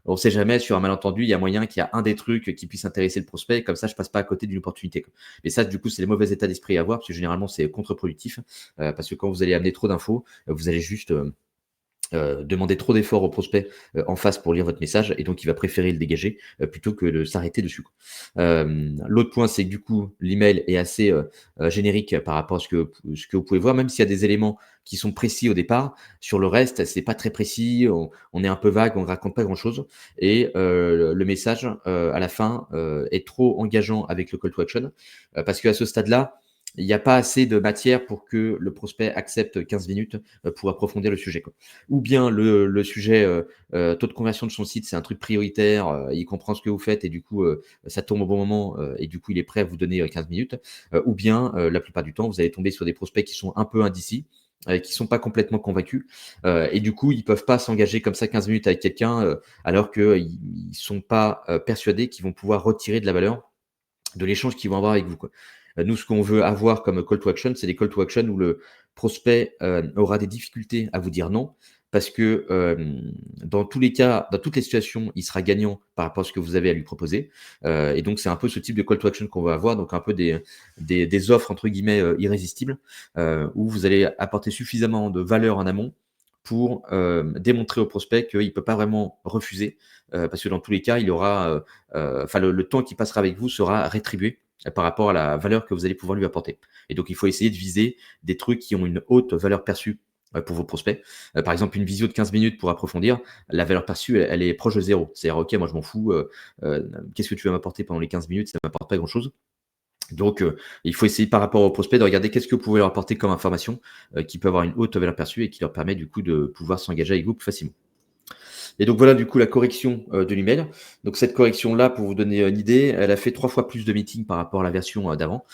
S2: on sait jamais, sur un malentendu, il y a moyen qu'il y a un des trucs qui puisse intéresser le prospect, comme ça, je passe pas à côté d'une opportunité, quoi. Mais ça, du coup, c'est les mauvais états d'esprit à avoir, parce que généralement, c'est contre-productif, parce que quand vous allez amener trop d'infos, vous allez juste demander trop d'efforts au prospect en face pour lire votre message, et donc il va préférer le dégager plutôt que de s'arrêter dessus, quoi. L'autre point, c'est que du coup, l'email est assez générique par rapport à ce que vous pouvez voir, même s'il y a des éléments qui sont précis au départ. Sur le reste, c'est pas très précis, on est un peu vague, on raconte pas grand-chose, et le message à la fin est trop engageant avec le call to action, parce qu'à ce stade-là, il n'y a pas assez de matière pour que le prospect accepte 15 minutes pour approfondir le sujet, quoi. Ou bien le sujet taux de conversion de son site, c'est un truc prioritaire, il comprend ce que vous faites et du coup, ça tombe au bon moment et du coup, il est prêt à vous donner 15 minutes. Ou bien, la plupart du temps, vous allez tomber sur des prospects qui sont un peu indécis, qui sont pas complètement convaincus et du coup, ils peuvent pas s'engager comme ça 15 minutes avec quelqu'un alors qu'ils ils sont pas persuadés qu'ils vont pouvoir retirer de la valeur de l'échange qu'ils vont avoir avec vous, quoi. Nous, ce qu'on veut avoir comme call to action, c'est des call to action où le prospect aura des difficultés à vous dire non, parce que dans tous les cas, dans toutes les situations, il sera gagnant par rapport à ce que vous avez à lui proposer. Et donc, c'est un peu ce type de call to action qu'on va avoir, donc un peu des offres entre guillemets irrésistibles, où vous allez apporter suffisamment de valeur en amont pour démontrer au prospect qu'il ne peut pas vraiment refuser, parce que dans tous les cas, il aura enfin le temps qu'il passera avec vous sera rétribué par rapport à la valeur que vous allez pouvoir lui apporter. Et donc, il faut essayer de viser des trucs qui ont une haute valeur perçue pour vos prospects. Par exemple, une visio de 15 minutes pour approfondir, la valeur perçue, elle est proche de zéro. C'est-à-dire, OK, moi je m'en fous, qu'est-ce que tu vas m'apporter pendant les 15 minutes, ça ne m'apporte pas grand-chose. Donc, il faut essayer par rapport aux prospects de regarder qu'est-ce que vous pouvez leur apporter comme information qui peut avoir une haute valeur perçue et qui leur permet du coup de pouvoir s'engager avec vous plus facilement. Et donc voilà du coup la correction de l'email. Donc cette correction-là, pour vous donner une idée, elle a fait 3 fois plus de meetings par rapport à la version d'avant.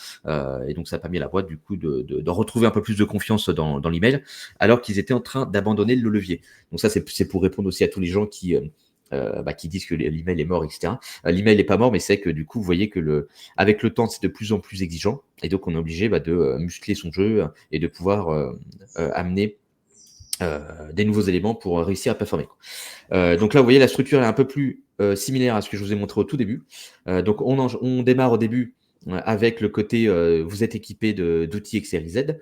S2: Et donc ça a permis à la boîte du coup de retrouver un peu plus de confiance dans l'email, alors qu'ils étaient en train d'abandonner le levier. Donc ça, c'est pour répondre aussi à tous les gens qui disent que l'email est mort, etc. L'email n'est pas mort, mais c'est que du coup, vous voyez que avec le temps, c'est de plus en plus exigeant. Et donc, on est obligé de muscler son jeu et de pouvoir amener des nouveaux éléments pour réussir à performer, quoi. Donc là, vous voyez, la structure est un peu plus similaire à ce que je vous ai montré au tout début. Donc on démarre au début avec le côté vous êtes équipé d'outils X, Y, Z,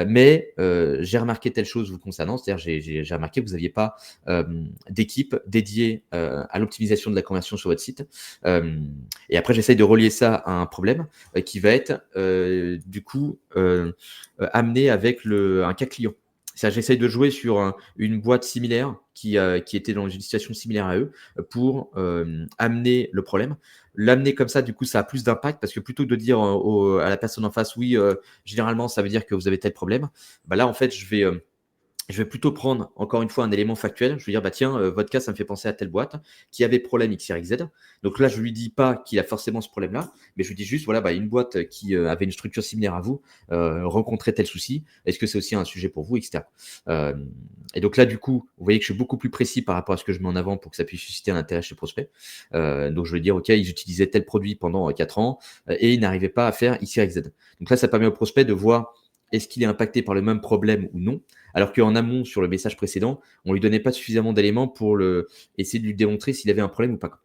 S2: mais j'ai remarqué telle chose vous concernant, c'est-à-dire j'ai remarqué que vous n'aviez pas d'équipe dédiée à l'optimisation de la conversion sur votre site. Et après, j'essaye de relier ça à un problème qui va être du coup amené avec un cas client. J'essaye de jouer sur une boîte similaire qui était dans une situation similaire à eux pour amener le problème. L'amener comme ça, du coup, ça a plus d'impact parce que plutôt que de dire à la personne en face, oui, généralement, ça veut dire que vous avez tel problème, bah là, en fait, je vais plutôt prendre, encore une fois, un élément factuel. Je vais dire, bah tiens, votre cas, ça me fait penser à telle boîte qui avait problème X, Y, Z. Donc là, je lui dis pas qu'il a forcément ce problème-là, mais je lui dis juste, voilà, bah, une boîte qui avait une structure similaire à vous rencontrait tel souci. Est-ce que c'est aussi un sujet pour vous, etc. Euh, et donc là, du coup, vous voyez que je suis beaucoup plus précis par rapport à ce que je mets en avant pour que ça puisse susciter un intérêt chez le prospect. Donc je vais dire, OK, ils utilisaient tel produit pendant 4 ans et ils n'arrivaient pas à faire X, Y, Z. Donc là, ça permet au prospect de voir est-ce qu'il est impacté par le même problème ou non. Alors qu'en amont, sur le message précédent, on lui donnait pas suffisamment d'éléments pour essayer de lui démontrer s'il avait un problème ou pas.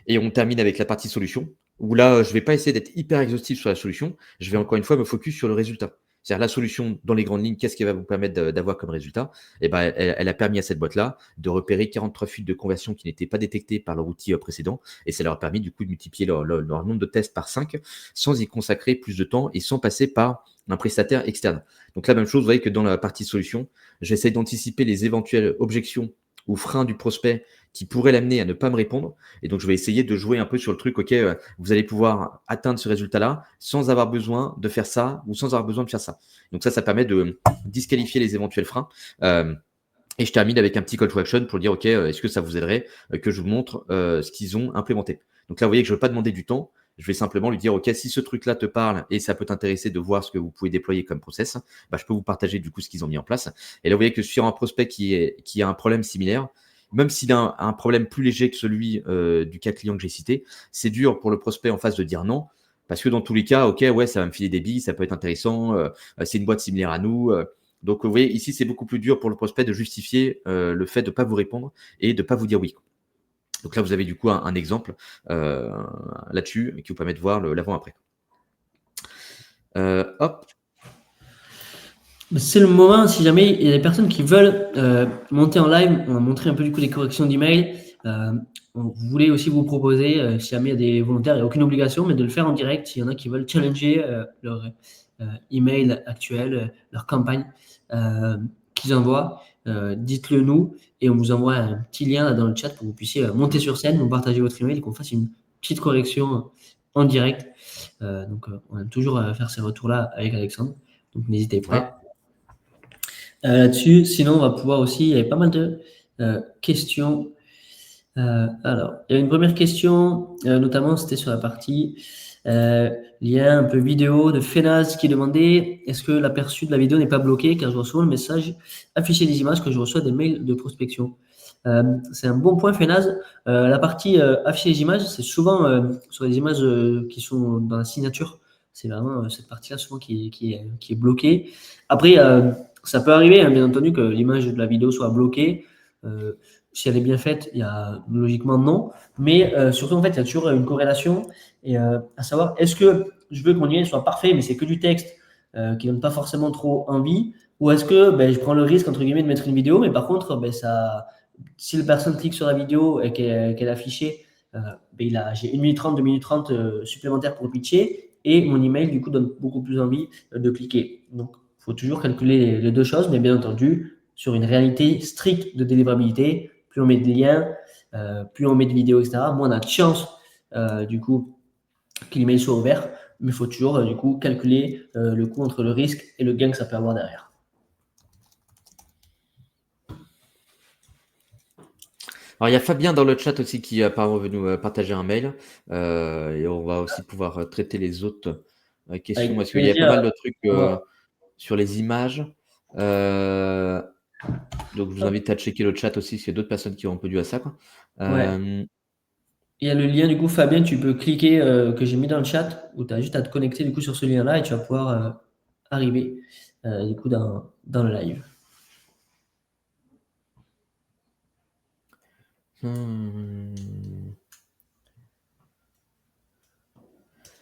S2: Et on termine avec la partie solution, où là, je vais pas essayer d'être hyper exhaustif sur la solution. Je vais encore une fois me focus sur le résultat. C'est-à-dire la solution dans les grandes lignes, qu'est-ce qui va vous permettre d'avoir comme résultat? Et ben, elle a permis à cette boîte-là de repérer 43 fuites de conversion qui n'étaient pas détectées par leur outil précédent. Et ça leur a permis du coup de multiplier leur nombre de tests par 5 sans y consacrer plus de temps et sans passer par un prestataire externe. Donc la même chose, vous voyez que dans la partie solution, j'essaie d'anticiper les éventuelles objections ou freins du prospect qui pourraient l'amener à ne pas me répondre. Et donc, je vais essayer de jouer un peu sur le truc, OK, vous allez pouvoir atteindre ce résultat-là sans avoir besoin de faire ça ou sans avoir besoin de faire ça. Donc ça permet de disqualifier les éventuels freins. Et je termine avec un petit call to action pour dire, OK, est-ce que ça vous aiderait que je vous montre ce qu'ils ont implémenté? Donc là, vous voyez que je ne veux pas demander du temps. Je vais simplement lui dire, OK, si ce truc-là te parle et ça peut t'intéresser de voir ce que vous pouvez déployer comme process, bah, je peux vous partager du coup ce qu'ils ont mis en place. Et là, vous voyez que sur un prospect qui a un problème similaire, même s'il a un problème plus léger que celui du cas client que j'ai cité, c'est dur pour le prospect en face de dire non. Parce que dans tous les cas, OK, ouais, ça va me filer des billes, ça peut être intéressant, c'est une boîte similaire à nous. Donc, vous voyez, ici, c'est beaucoup plus dur pour le prospect de justifier le fait de ne pas vous répondre et de ne pas vous dire oui. Donc là, vous avez du coup un exemple là-dessus qui vous permet de voir l'avant-après. Hop.
S1: C'est le moment, si jamais il y a des personnes qui veulent monter en live, on va montrer un peu du coup les corrections d'email. On voulait aussi vous proposer, si jamais il y a des volontaires, il n'y a aucune obligation, mais de le faire en direct. S'il y en a qui veulent challenger leur email actuel, leur campagne qu'ils envoient, dites-le nous et on vous envoie un petit lien là, dans le chat pour que vous puissiez monter sur scène, nous partager votre email et qu'on fasse une petite correction en direct. Donc, on aime toujours faire ces retours-là avec Alexandre. Donc, n'hésitez pas.
S2: Ouais.
S1: Là-dessus. Sinon, on va pouvoir aussi, il y avait pas mal de questions. Alors, il y a une première question, notamment c'était sur la partie lien un peu vidéo de Fenaz qui demandait est-ce que l'aperçu de la vidéo n'est pas bloqué car je reçois le message afficher des images que je reçois des mails de prospection. C'est un bon point, Fenaz. La partie afficher les images, c'est souvent sur les images qui sont dans la signature. C'est vraiment cette partie-là souvent qui est bloquée. Après, ça peut arriver, hein, bien entendu, que l'image de la vidéo soit bloquée. Si elle est bien faite, il y a logiquement non. Mais surtout, en fait, il y a toujours une corrélation. Et à savoir, est-ce que je veux que mon email soit parfait, mais c'est que du texte qui ne donne pas forcément trop envie, ou est-ce que je prends le risque, entre guillemets, de mettre une vidéo, mais par contre, si la personne clique sur la vidéo et qu'elle est affichée, j'ai 1 minute 30, 2 minutes 30 supplémentaires pour pitcher, et mon email, du coup, donne beaucoup plus envie de cliquer. Donc, il faut toujours calculer les deux choses, mais bien entendu, sur une réalité stricte de délivrabilité, plus on met de liens, plus on met de vidéos, etc., moins on a de chance, du coup, que l'email soit ouvert, mais il faut toujours, du coup, calculer le coût entre le risque et le gain que ça peut avoir derrière.
S2: Alors, il y a Fabien dans le chat aussi qui apparemment veut nous partager un mail. Et on va aussi pouvoir traiter les autres questions. Parce qu'il y a pas mal de trucs sur les images. Donc, je vous invite à checker le chat aussi, s'il y a d'autres personnes qui ont un peu dû à ça. Quoi.
S1: Ouais. Il y a le lien, du coup, Fabien, tu peux cliquer que j'ai mis dans le chat, où tu as juste à te connecter du coup sur ce lien-là et tu vas pouvoir arriver du coup dans le live.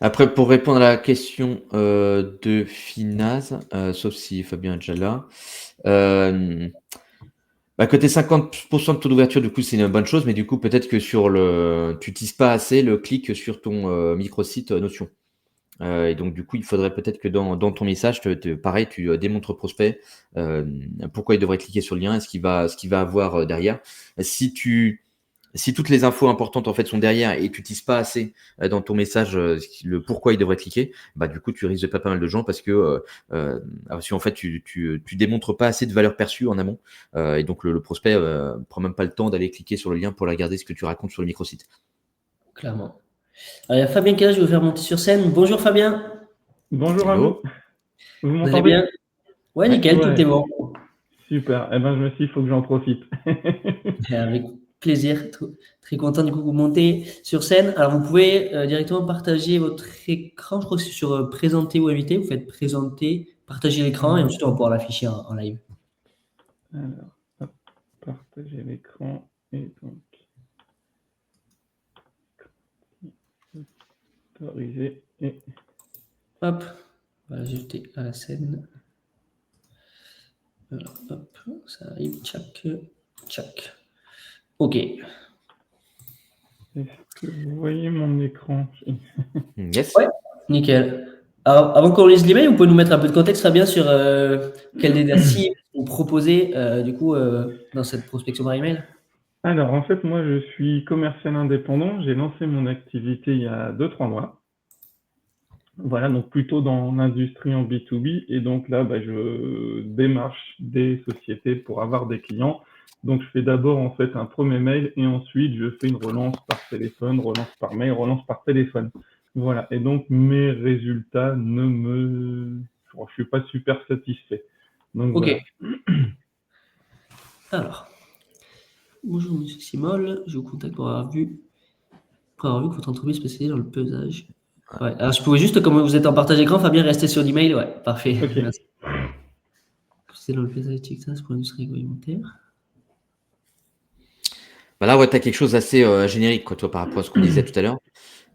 S2: Après, pour répondre à la question de Finaz, sauf si Fabien est déjà là, côté 50% de taux d'ouverture, du coup, c'est une bonne chose, mais du coup, peut-être que tu n'utilises pas assez le clic sur ton microsite Notion. Et donc, du coup, il faudrait peut-être que dans ton message, pareil, tu démontres au prospect pourquoi il devrait cliquer sur le lien et ce qu'il va avoir derrière. Si tu si toutes les infos importantes en fait sont derrière et tu n'utilises pas assez dans ton message le pourquoi il devrait cliquer, bah du coup tu risques de perdre pas mal de gens parce que si en fait tu démontres pas assez de valeur perçue en amont et donc le prospect prend même pas le temps d'aller cliquer sur le lien pour regarder ce que tu racontes sur le microsite.
S1: Clairement. Alors, il y a Fabien qui est là, je vais vous faire monter sur scène. Bonjour Fabien,
S3: Bonjour à
S2: Hello.
S3: vous
S1: vous allez
S3: m'entendez?
S1: bien? Ouais, nickel, tout est bon.
S3: Super. Eh ben, je me suis dit, il faut que j'en profite.
S1: Avec plaisir, très content du coup que vous montez sur scène. Alors vous pouvez directement partager votre écran, je crois que c'est sur présenter ou inviter, vous faites présenter, partager l'écran et ensuite on va pouvoir l'afficher en live.
S3: Alors, hop, partager l'écran et donc autoriser et
S1: Hop, on va l'ajouter à la scène. Alors, hop, ça arrive, tchac, tchac. Ok.
S3: est-ce que vous voyez mon écran?
S2: Yes.
S1: Ouais, nickel. Alors, avant qu'on lise l'email, vous pouvez nous mettre un peu de contexte, Fabien, sur quelles des cibles vous proposez du coup dans cette prospection par email?
S3: Alors, en fait, moi, je suis commercial indépendant. J'ai lancé mon activité il y a 2-3 mois. Voilà, donc plutôt dans l'industrie en B2B. Et donc là, je démarche des sociétés pour avoir des clients. Donc, je fais d'abord en fait un premier mail et ensuite je fais une relance par téléphone, relance par mail, relance par téléphone. Voilà. Et donc, mes résultats je suis pas super satisfait. Donc,
S1: Ok.
S3: voilà.
S1: Alors, bonjour Monsieur Simol, je vous contacte pour avoir vu que votre entreprise est spécialisée dans le pesage. Ouais. Alors, je pouvais juste, comme vous êtes en partage écran, Fabien, rester sur l'email. Ouais, parfait.
S3: Ok.
S1: Merci. C'est dans le pesage TikTok pour l'industrie agroalimentaire.
S2: Bah là, ouais, tu as quelque chose d'assez générique, quoi, toi, par rapport à ce qu'on disait tout à l'heure,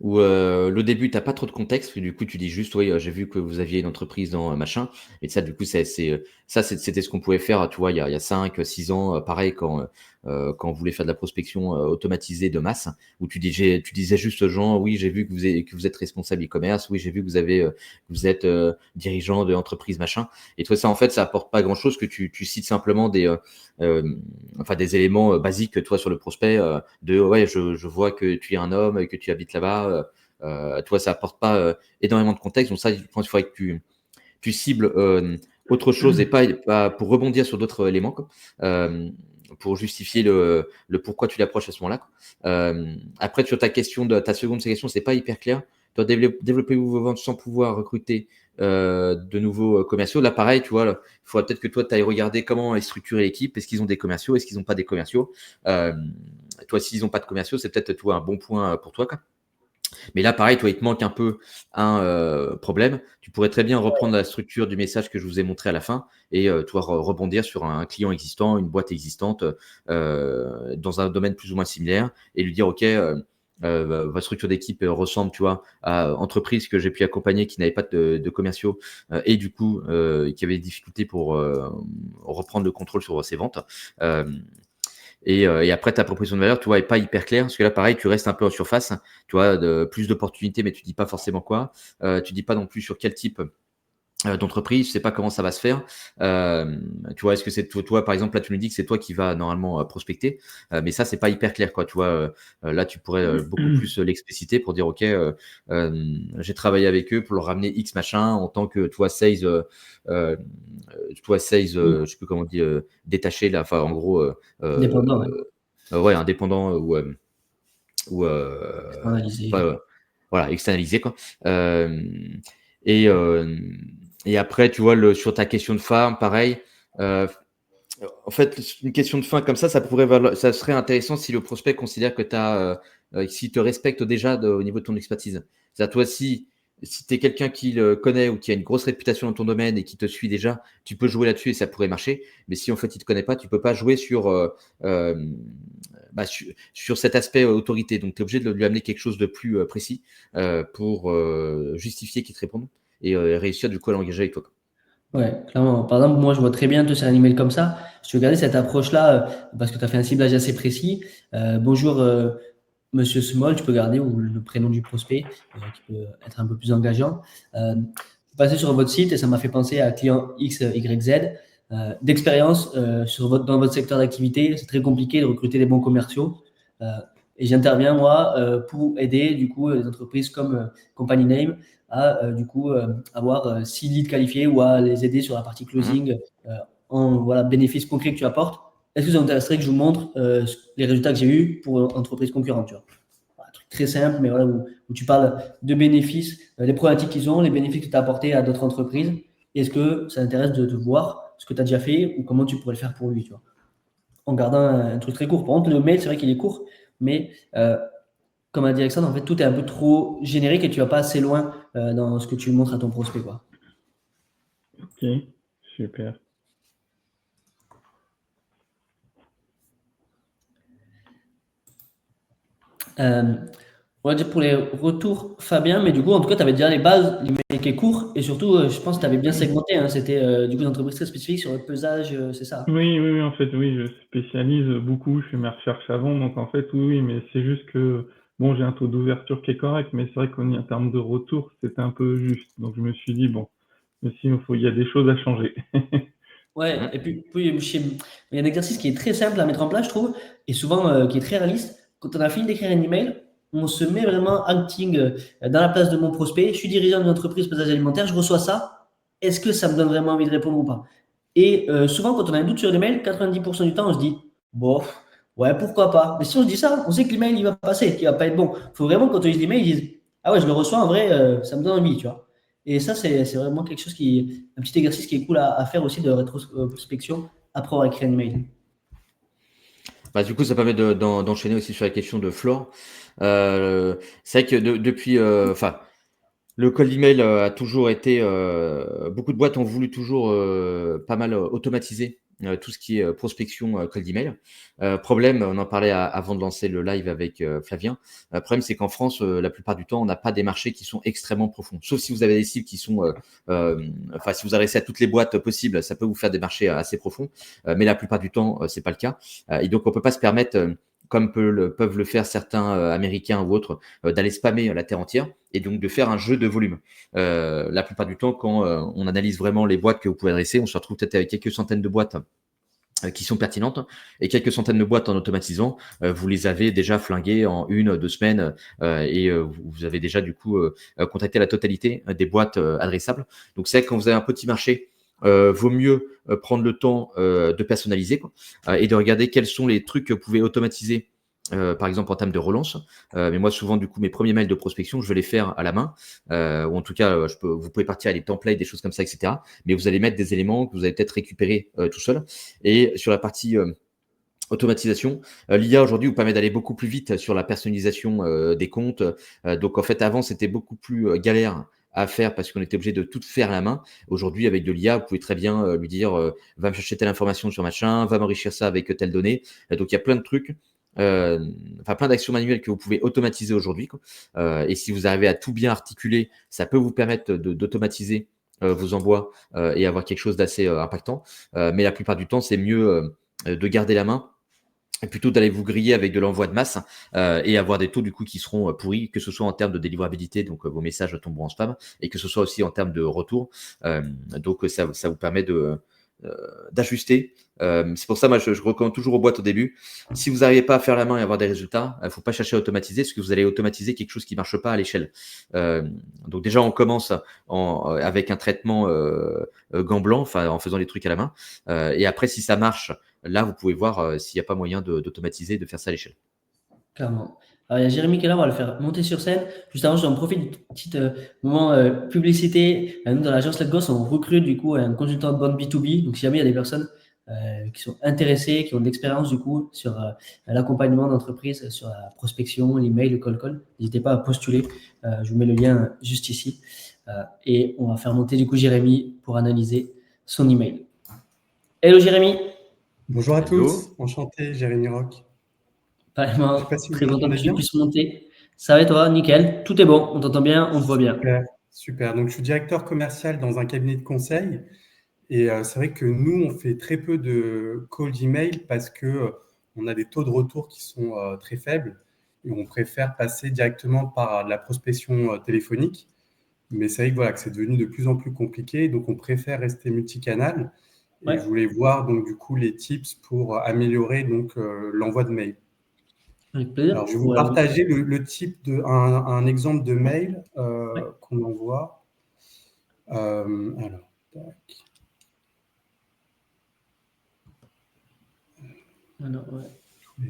S2: où le début, tu n'as pas trop de contexte, du coup, tu dis juste, oui, j'ai vu que vous aviez une entreprise dans machin, et ça, du coup, c'était ce qu'on pouvait faire, tu vois, il y a 5, 6 ans, pareil, quand on voulait faire de la prospection automatisée de masse, où tu disais juste aux gens, oui, j'ai vu que vous êtes responsable e-commerce, oui, j'ai vu que vous êtes dirigeant de entreprise, machin, et toi, ça, en fait, ça apporte pas grand-chose, que tu cites simplement des éléments basiques, toi, sur le prospect, ouais, je vois que tu es un homme et que tu habites là-bas. Toi, ça apporte pas énormément de contexte. Donc ça, je pense qu'il faudrait que tu cibles autre chose et pas pour rebondir sur d'autres éléments, quoi. Pour justifier le pourquoi tu l'approches à ce moment-là, quoi. Après, sur ta seconde question, c'est pas hyper clair. Toi, développer vos ventes sans pouvoir recruter de nouveaux commerciaux. Là, pareil, tu vois, il faudrait peut-être que toi, tu ailles regarder comment est structurée l'équipe. Est-ce qu'ils ont des commerciaux? Est-ce qu'ils n'ont pas des commerciaux? Toi, s'ils n'ont pas de commerciaux, c'est peut-être toi un bon point pour toi, quoi. Mais là, pareil, toi, il te manque un peu un problème. Tu pourrais très bien reprendre la structure du message que je vous ai montré à la fin et toi rebondir sur un client existant, une boîte existante dans un domaine plus ou moins similaire et lui dire, OK, votre structure d'équipe ressemble, tu vois, à entreprise que j'ai pu accompagner qui n'avait pas de commerciaux et du coup qui avait des difficultés pour reprendre le contrôle sur ses ventes. Et après, ta proposition de valeur, tu vois, est pas hyper claire. Parce que là, pareil, tu restes un peu en surface. Tu vois, plus d'opportunités, mais tu dis pas forcément quoi. Tu dis pas non plus sur quel type d'entreprise, tu sais pas comment ça va se faire. Tu vois, est-ce que c'est toi, par exemple, là, tu nous dis que c'est toi qui vas normalement prospecter, mais ça, c'est pas hyper clair, quoi. Tu vois, là, tu pourrais beaucoup plus l'expliciter pour dire, OK, j'ai travaillé avec eux pour leur ramener X machin en tant que toi, sales, je sais plus comment on dit, détaché, là, enfin, en gros,
S1: Dépendant, ouais.
S2: ouais, indépendant ou
S1: Analyser.
S2: voilà, externalisé, quoi. Et, euh, et après, tu vois, sur ta question de fin, pareil. En fait, une question de fin comme ça ça serait intéressant si le prospect considère que s'il te respecte déjà au niveau de ton expertise. C'est-à-dire, toi, si tu es quelqu'un qui le connaît ou qui a une grosse réputation dans ton domaine et qui te suit déjà, tu peux jouer là-dessus et ça pourrait marcher. Mais si en fait, il ne te connaît pas, tu ne peux pas jouer sur cet aspect autorité. Donc, tu es obligé de lui amener quelque chose de plus précis pour justifier qu'il te réponde et réussir du coup à l'engager avec toi.
S1: Ouais, clairement. Par exemple, moi, je vois très bien te faire un email comme ça. Si tu regardais cette approche-là, parce que tu as fait un ciblage assez précis. Bonjour, Monsieur Small, tu peux garder ou le prénom du prospect, qui peut être un peu plus engageant. Je suis passé sur votre site et ça m'a fait penser à client X, Y, Z. D'expérience dans votre secteur d'activité, c'est très compliqué de recruter des bons commerciaux. Euh, et j'interviens, moi, pour aider, du coup, les entreprises comme Company Name à, du coup, avoir 6 leads qualifiés ou à les aider sur la partie closing en voilà, bénéfices concrets que tu apportes. Est-ce que ça vous intéresserait que je vous montre les résultats que j'ai eus pour entreprises concurrentes, tu vois? Un truc très simple, mais voilà, où tu parles de bénéfices, les problématiques qu'ils ont, les bénéfices que tu as apportés à d'autres entreprises. Est-ce que ça t'intéresse de voir ce que tu as déjà fait ou comment tu pourrais le faire pour lui, tu vois? En gardant un truc très court. Par contre, le mail, c'est vrai qu'il est court, mais comme a dit Alexandre, en fait, tout est un peu trop générique et tu vas pas assez loin dans ce que tu montres à ton prospect, quoi.
S3: Ok, super.
S1: On va dire pour les retours, Fabien, mais du coup, en tout cas, tu avais déjà les bases, l'email qui est court, et surtout, je pense que tu avais bien segmenté, hein, c'était du coup une entreprise très spécifique sur le pesage, c'est ça?
S3: Oui, en fait, oui, je spécialise beaucoup, je fais mes recherches avant, donc en fait, oui, mais c'est juste que, bon, j'ai un taux d'ouverture qui est correct, mais c'est vrai qu'en termes de retour, c'était un peu juste. Donc je me suis dit, bon, mais il y a des choses à changer.
S1: Ouais, et puis il y a un exercice qui est très simple à mettre en place, je trouve, et souvent qui est très réaliste. Quand on a fini d'écrire un email, on se met vraiment acting dans la place de mon prospect. Je suis dirigeant d'une entreprise pesage alimentaire, je reçois ça. Est-ce que ça me donne vraiment envie de répondre ou pas? Et souvent, quand on a un doute sur l'email, 90% du temps, on se dit, bon, ouais, pourquoi pas. Mais si on se dit ça, on sait que l'email, il va passer, qu'il va pas être bon. Il faut vraiment, quand on lit l'email, ils disent, ah ouais, je le reçois, en vrai, ça me donne envie, tu vois. Et ça, c'est vraiment quelque chose un petit exercice qui est cool à faire aussi de rétrospection après avoir écrit un email.
S2: Bah, du coup, ça permet d'enchaîner aussi sur la question de Flore. C'est vrai que depuis, enfin, le cold email a toujours été, beaucoup de boîtes ont voulu toujours pas mal automatiser tout ce qui est prospection cold email. Problème, on en parlait avant de lancer le live avec Flavien. Problème, c'est qu'en France, la plupart du temps, on n'a pas des marchés qui sont extrêmement profonds. Sauf si vous avez des cibles qui sont, enfin, si vous adressez à toutes les boîtes possibles, ça peut vous faire des marchés assez profonds. Mais la plupart du temps, c'est pas le cas. Et donc, on peut pas se permettre, comme peuvent le faire certains Américains ou autres, d'aller spammer la terre entière et donc de faire un jeu de volume. La plupart du temps, quand on analyse vraiment les boîtes que vous pouvez adresser, on se retrouve peut-être avec quelques centaines de boîtes qui sont pertinentes et quelques centaines de boîtes en automatisant, vous les avez déjà flinguées en 1-2 semaines et vous avez déjà du coup contacté la totalité des boîtes adressables. Donc c'est vrai que quand vous avez un petit marché, vaut mieux prendre le temps de personnaliser quoi, et de regarder quels sont les trucs que vous pouvez automatiser. Par exemple en termes de relance, mais moi souvent du coup mes premiers mails de prospection je vais les faire à la main, ou en tout cas vous pouvez partir à des templates, des choses comme ça, etc. Mais vous allez mettre des éléments que vous allez peut-être récupérer tout seul. Et sur la partie automatisation, l'IA aujourd'hui vous permet d'aller beaucoup plus vite sur la personnalisation des comptes. Donc en fait avant c'était beaucoup plus galère à faire parce qu'on était obligé de tout faire à la main. Aujourd'hui avec de l'IA vous pouvez très bien lui dire va me chercher telle information sur machin, va m'enrichir ça avec telle donnée. Donc il y a plein de trucs. Enfin plein d'actions manuelles que vous pouvez automatiser aujourd'hui. Et si vous arrivez à tout bien articuler, ça peut vous permettre d'automatiser vos envois et avoir quelque chose d'assez impactant. Mais la plupart du temps, c'est mieux de garder la main et plutôt d'aller vous griller avec de l'envoi de masse et avoir des taux du coup qui seront pourris, que ce soit en termes de délivrabilité, donc vos messages tomberont en spam, et que ce soit aussi en termes de retour. Donc ça vous permet d'ajuster. C'est pour ça, moi, je recommande toujours aux boîtes au début. Si vous n'arrivez pas à faire la main et avoir des résultats, il ne faut pas chercher à automatiser, parce que vous allez automatiser quelque chose qui ne marche pas à l'échelle. Donc déjà, on commence avec un traitement gant blanc, enfin en faisant les trucs à la main. Et après, si ça marche, là, vous pouvez voir s'il n'y a pas moyen d'automatiser, de faire ça à l'échelle.
S1: Clairement. Alors, il y a Jérémy qui est là, on va le faire monter sur scène. Juste avant, j'en profite du petit moment publicité. Nous, dans l'agence Let Goss, on recrute du coup un consultant de vente B2B. Donc, si jamais il y a des personnes qui sont intéressées, qui ont de l'expérience du coup sur l'accompagnement d'entreprise, sur la prospection, l'email, le call, n'hésitez pas à postuler. Je vous mets le lien juste ici. Et on va faire monter du coup Jérémy pour analyser son email. Hello Jérémy.
S4: Bonjour à
S2: Hello.
S4: tous, enchanté, Jérémy Rock.
S1: Vraiment,
S4: Je sais pas si
S1: très
S4: vous
S1: content que
S4: m'entendez
S1: tu
S4: bien.
S1: puisses monter. Ça va et toi? Nickel. Tout est bon. On t'entend bien, on te voit bien.
S4: Super, super. Donc, je suis directeur commercial dans un cabinet de conseil. Et c'est vrai que nous, on fait très peu de cold email parce que on a des taux de retour qui sont très faibles. Et on préfère passer directement par la prospection téléphonique. Mais c'est vrai que, voilà, que c'est devenu de plus en plus compliqué. Donc, on préfère rester multicanal. Et
S1: Ouais.
S4: je voulais voir donc du coup les tips pour améliorer donc l'envoi de mail.
S1: Avec plaisir.
S4: Alors, je vais vous partager le type un exemple de mail qu'on envoie. Alors, tac.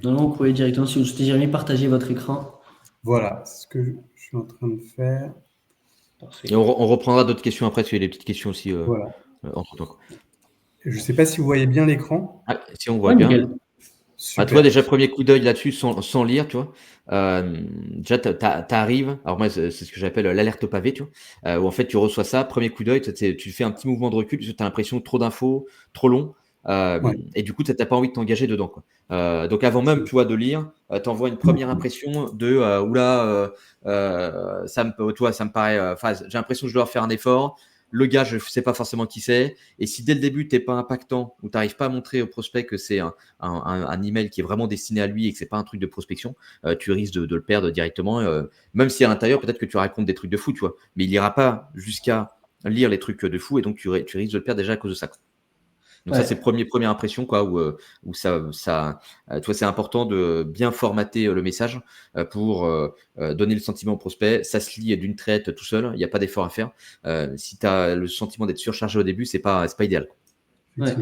S1: Non, vous pouvez directement, si vous souhaitez, Jérémy, partager votre écran.
S4: Voilà, c'est ce que je suis en train de faire.
S1: Parfait.
S2: Et on reprendra d'autres questions après, parce qu'il y a des petites questions aussi entre-temps.
S4: Je ne sais pas si vous voyez bien l'écran.
S2: Ah, si on voit bien.
S1: Nickel.
S2: Ah, tu vois, déjà, premier coup d'œil là-dessus, sans lire, tu vois. Déjà, t'arrives. Alors, moi, c'est ce que j'appelle l'alerte au pavé, tu vois. Où en fait, tu reçois ça, premier coup d'œil, tu fais un petit mouvement de recul, tu as l'impression trop d'infos, trop long. Et du coup, tu n'as pas envie de t'engager dedans, quoi. Donc, avant même, tu vois, de lire, tu envoies une première impression de oula, ça me paraît. J'ai l'impression que je dois faire un effort. Le gars, je ne sais pas forcément qui c'est. Et si dès le début, tu n'es pas impactant ou tu n'arrives pas à montrer au prospect que c'est un email qui est vraiment destiné à lui et que ce n'est pas un truc de prospection, tu risques de le perdre directement. Même si à l'intérieur, peut-être que tu racontes des trucs de fou, tu vois. Mais il n'ira pas jusqu'à lire les trucs de fou et donc tu risques de le perdre déjà à cause de ça, quoi. Donc ça, c'est première impression, quoi, où ça, tu vois, c'est important de bien formater le message pour donner le sentiment au prospect. Ça se lit d'une traite tout seul, il n'y a pas d'effort à faire. Si tu as le sentiment d'être surchargé au début, c'est pas idéal.
S1: Ouais.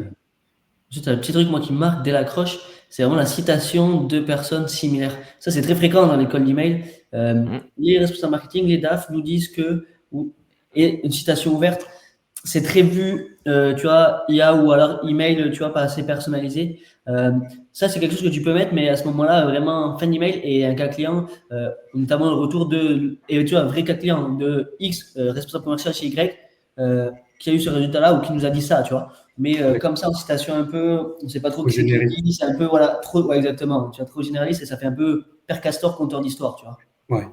S1: Juste un petit truc, moi, qui me marque dès l'accroche, c'est vraiment la citation de personnes similaires. Ça, c'est très fréquent dans l'école d'email. Les responsables marketing, les DAF nous disent que, et une citation ouverte, c'est très vu, tu vois, IA ou alors email, tu vois, pas assez personnalisé. Ça, c'est quelque chose que tu peux mettre, mais à ce moment-là, vraiment, fin d'email et un cas client, notamment le retour et tu vois, un vrai cas client de X, responsable commercial chez Y, qui a eu ce résultat-là ou qui nous a dit ça, tu vois. Mais comme ça, en citation un peu, on ne sait pas trop qui c'est qui dit, c'est un peu, voilà, trop, ouais, exactement, tu vois, trop généraliste et ça fait un peu Père Castor, conteur d'histoire, tu vois.
S4: Ouais.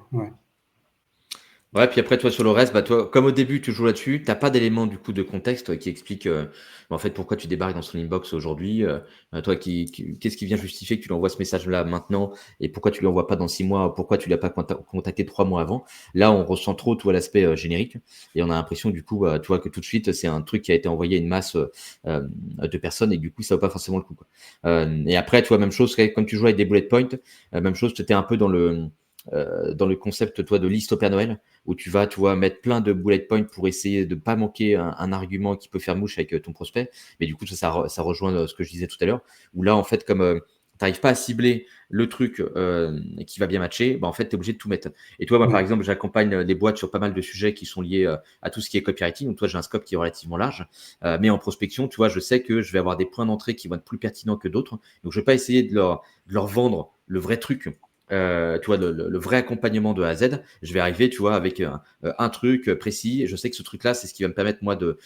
S2: Ouais, puis après, toi, sur le reste, toi, comme au début, tu joues là-dessus, tu n'as pas d'élément du coup de contexte qui explique en fait pourquoi tu débarques dans son inbox aujourd'hui. Toi, qu'est-ce qui vient justifier que tu lui envoies ce message-là maintenant et pourquoi tu lui envoies pas dans 6 mois, pourquoi tu l'as pas contacté 3 mois avant. Là, on ressent trop tout l'aspect générique et on a l'impression du coup, tu vois, que tout de suite, c'est un truc qui a été envoyé à une masse de personnes et du coup, ça vaut pas forcément le coup, quoi. Et après, tu vois, même chose, comme tu joues avec des bullet points, même chose, tu étais un peu dans le concept, toi, de liste au Père Noël, où tu vas, tu vois, mettre plein de bullet points pour essayer de ne pas manquer un argument qui peut faire mouche avec ton prospect. Mais du coup, ça rejoint ce que je disais tout à l'heure, où là, en fait, comme tu n'arrives pas à cibler le truc qui va bien matcher, en fait, tu es obligé de tout mettre. Et toi, moi, par exemple, j'accompagne les boîtes sur pas mal de sujets qui sont liés à tout ce qui est copywriting. Donc, toi, j'ai un scope qui est relativement large. Mais en prospection, tu vois, je sais que je vais avoir des points d'entrée qui vont être plus pertinents que d'autres. Donc, je ne vais pas essayer de leur vendre le vrai truc. Tu vois, le vrai accompagnement de A à Z, je vais arriver, tu vois, avec un truc précis. Et je sais que ce truc-là, c'est ce qui va me permettre, moi, de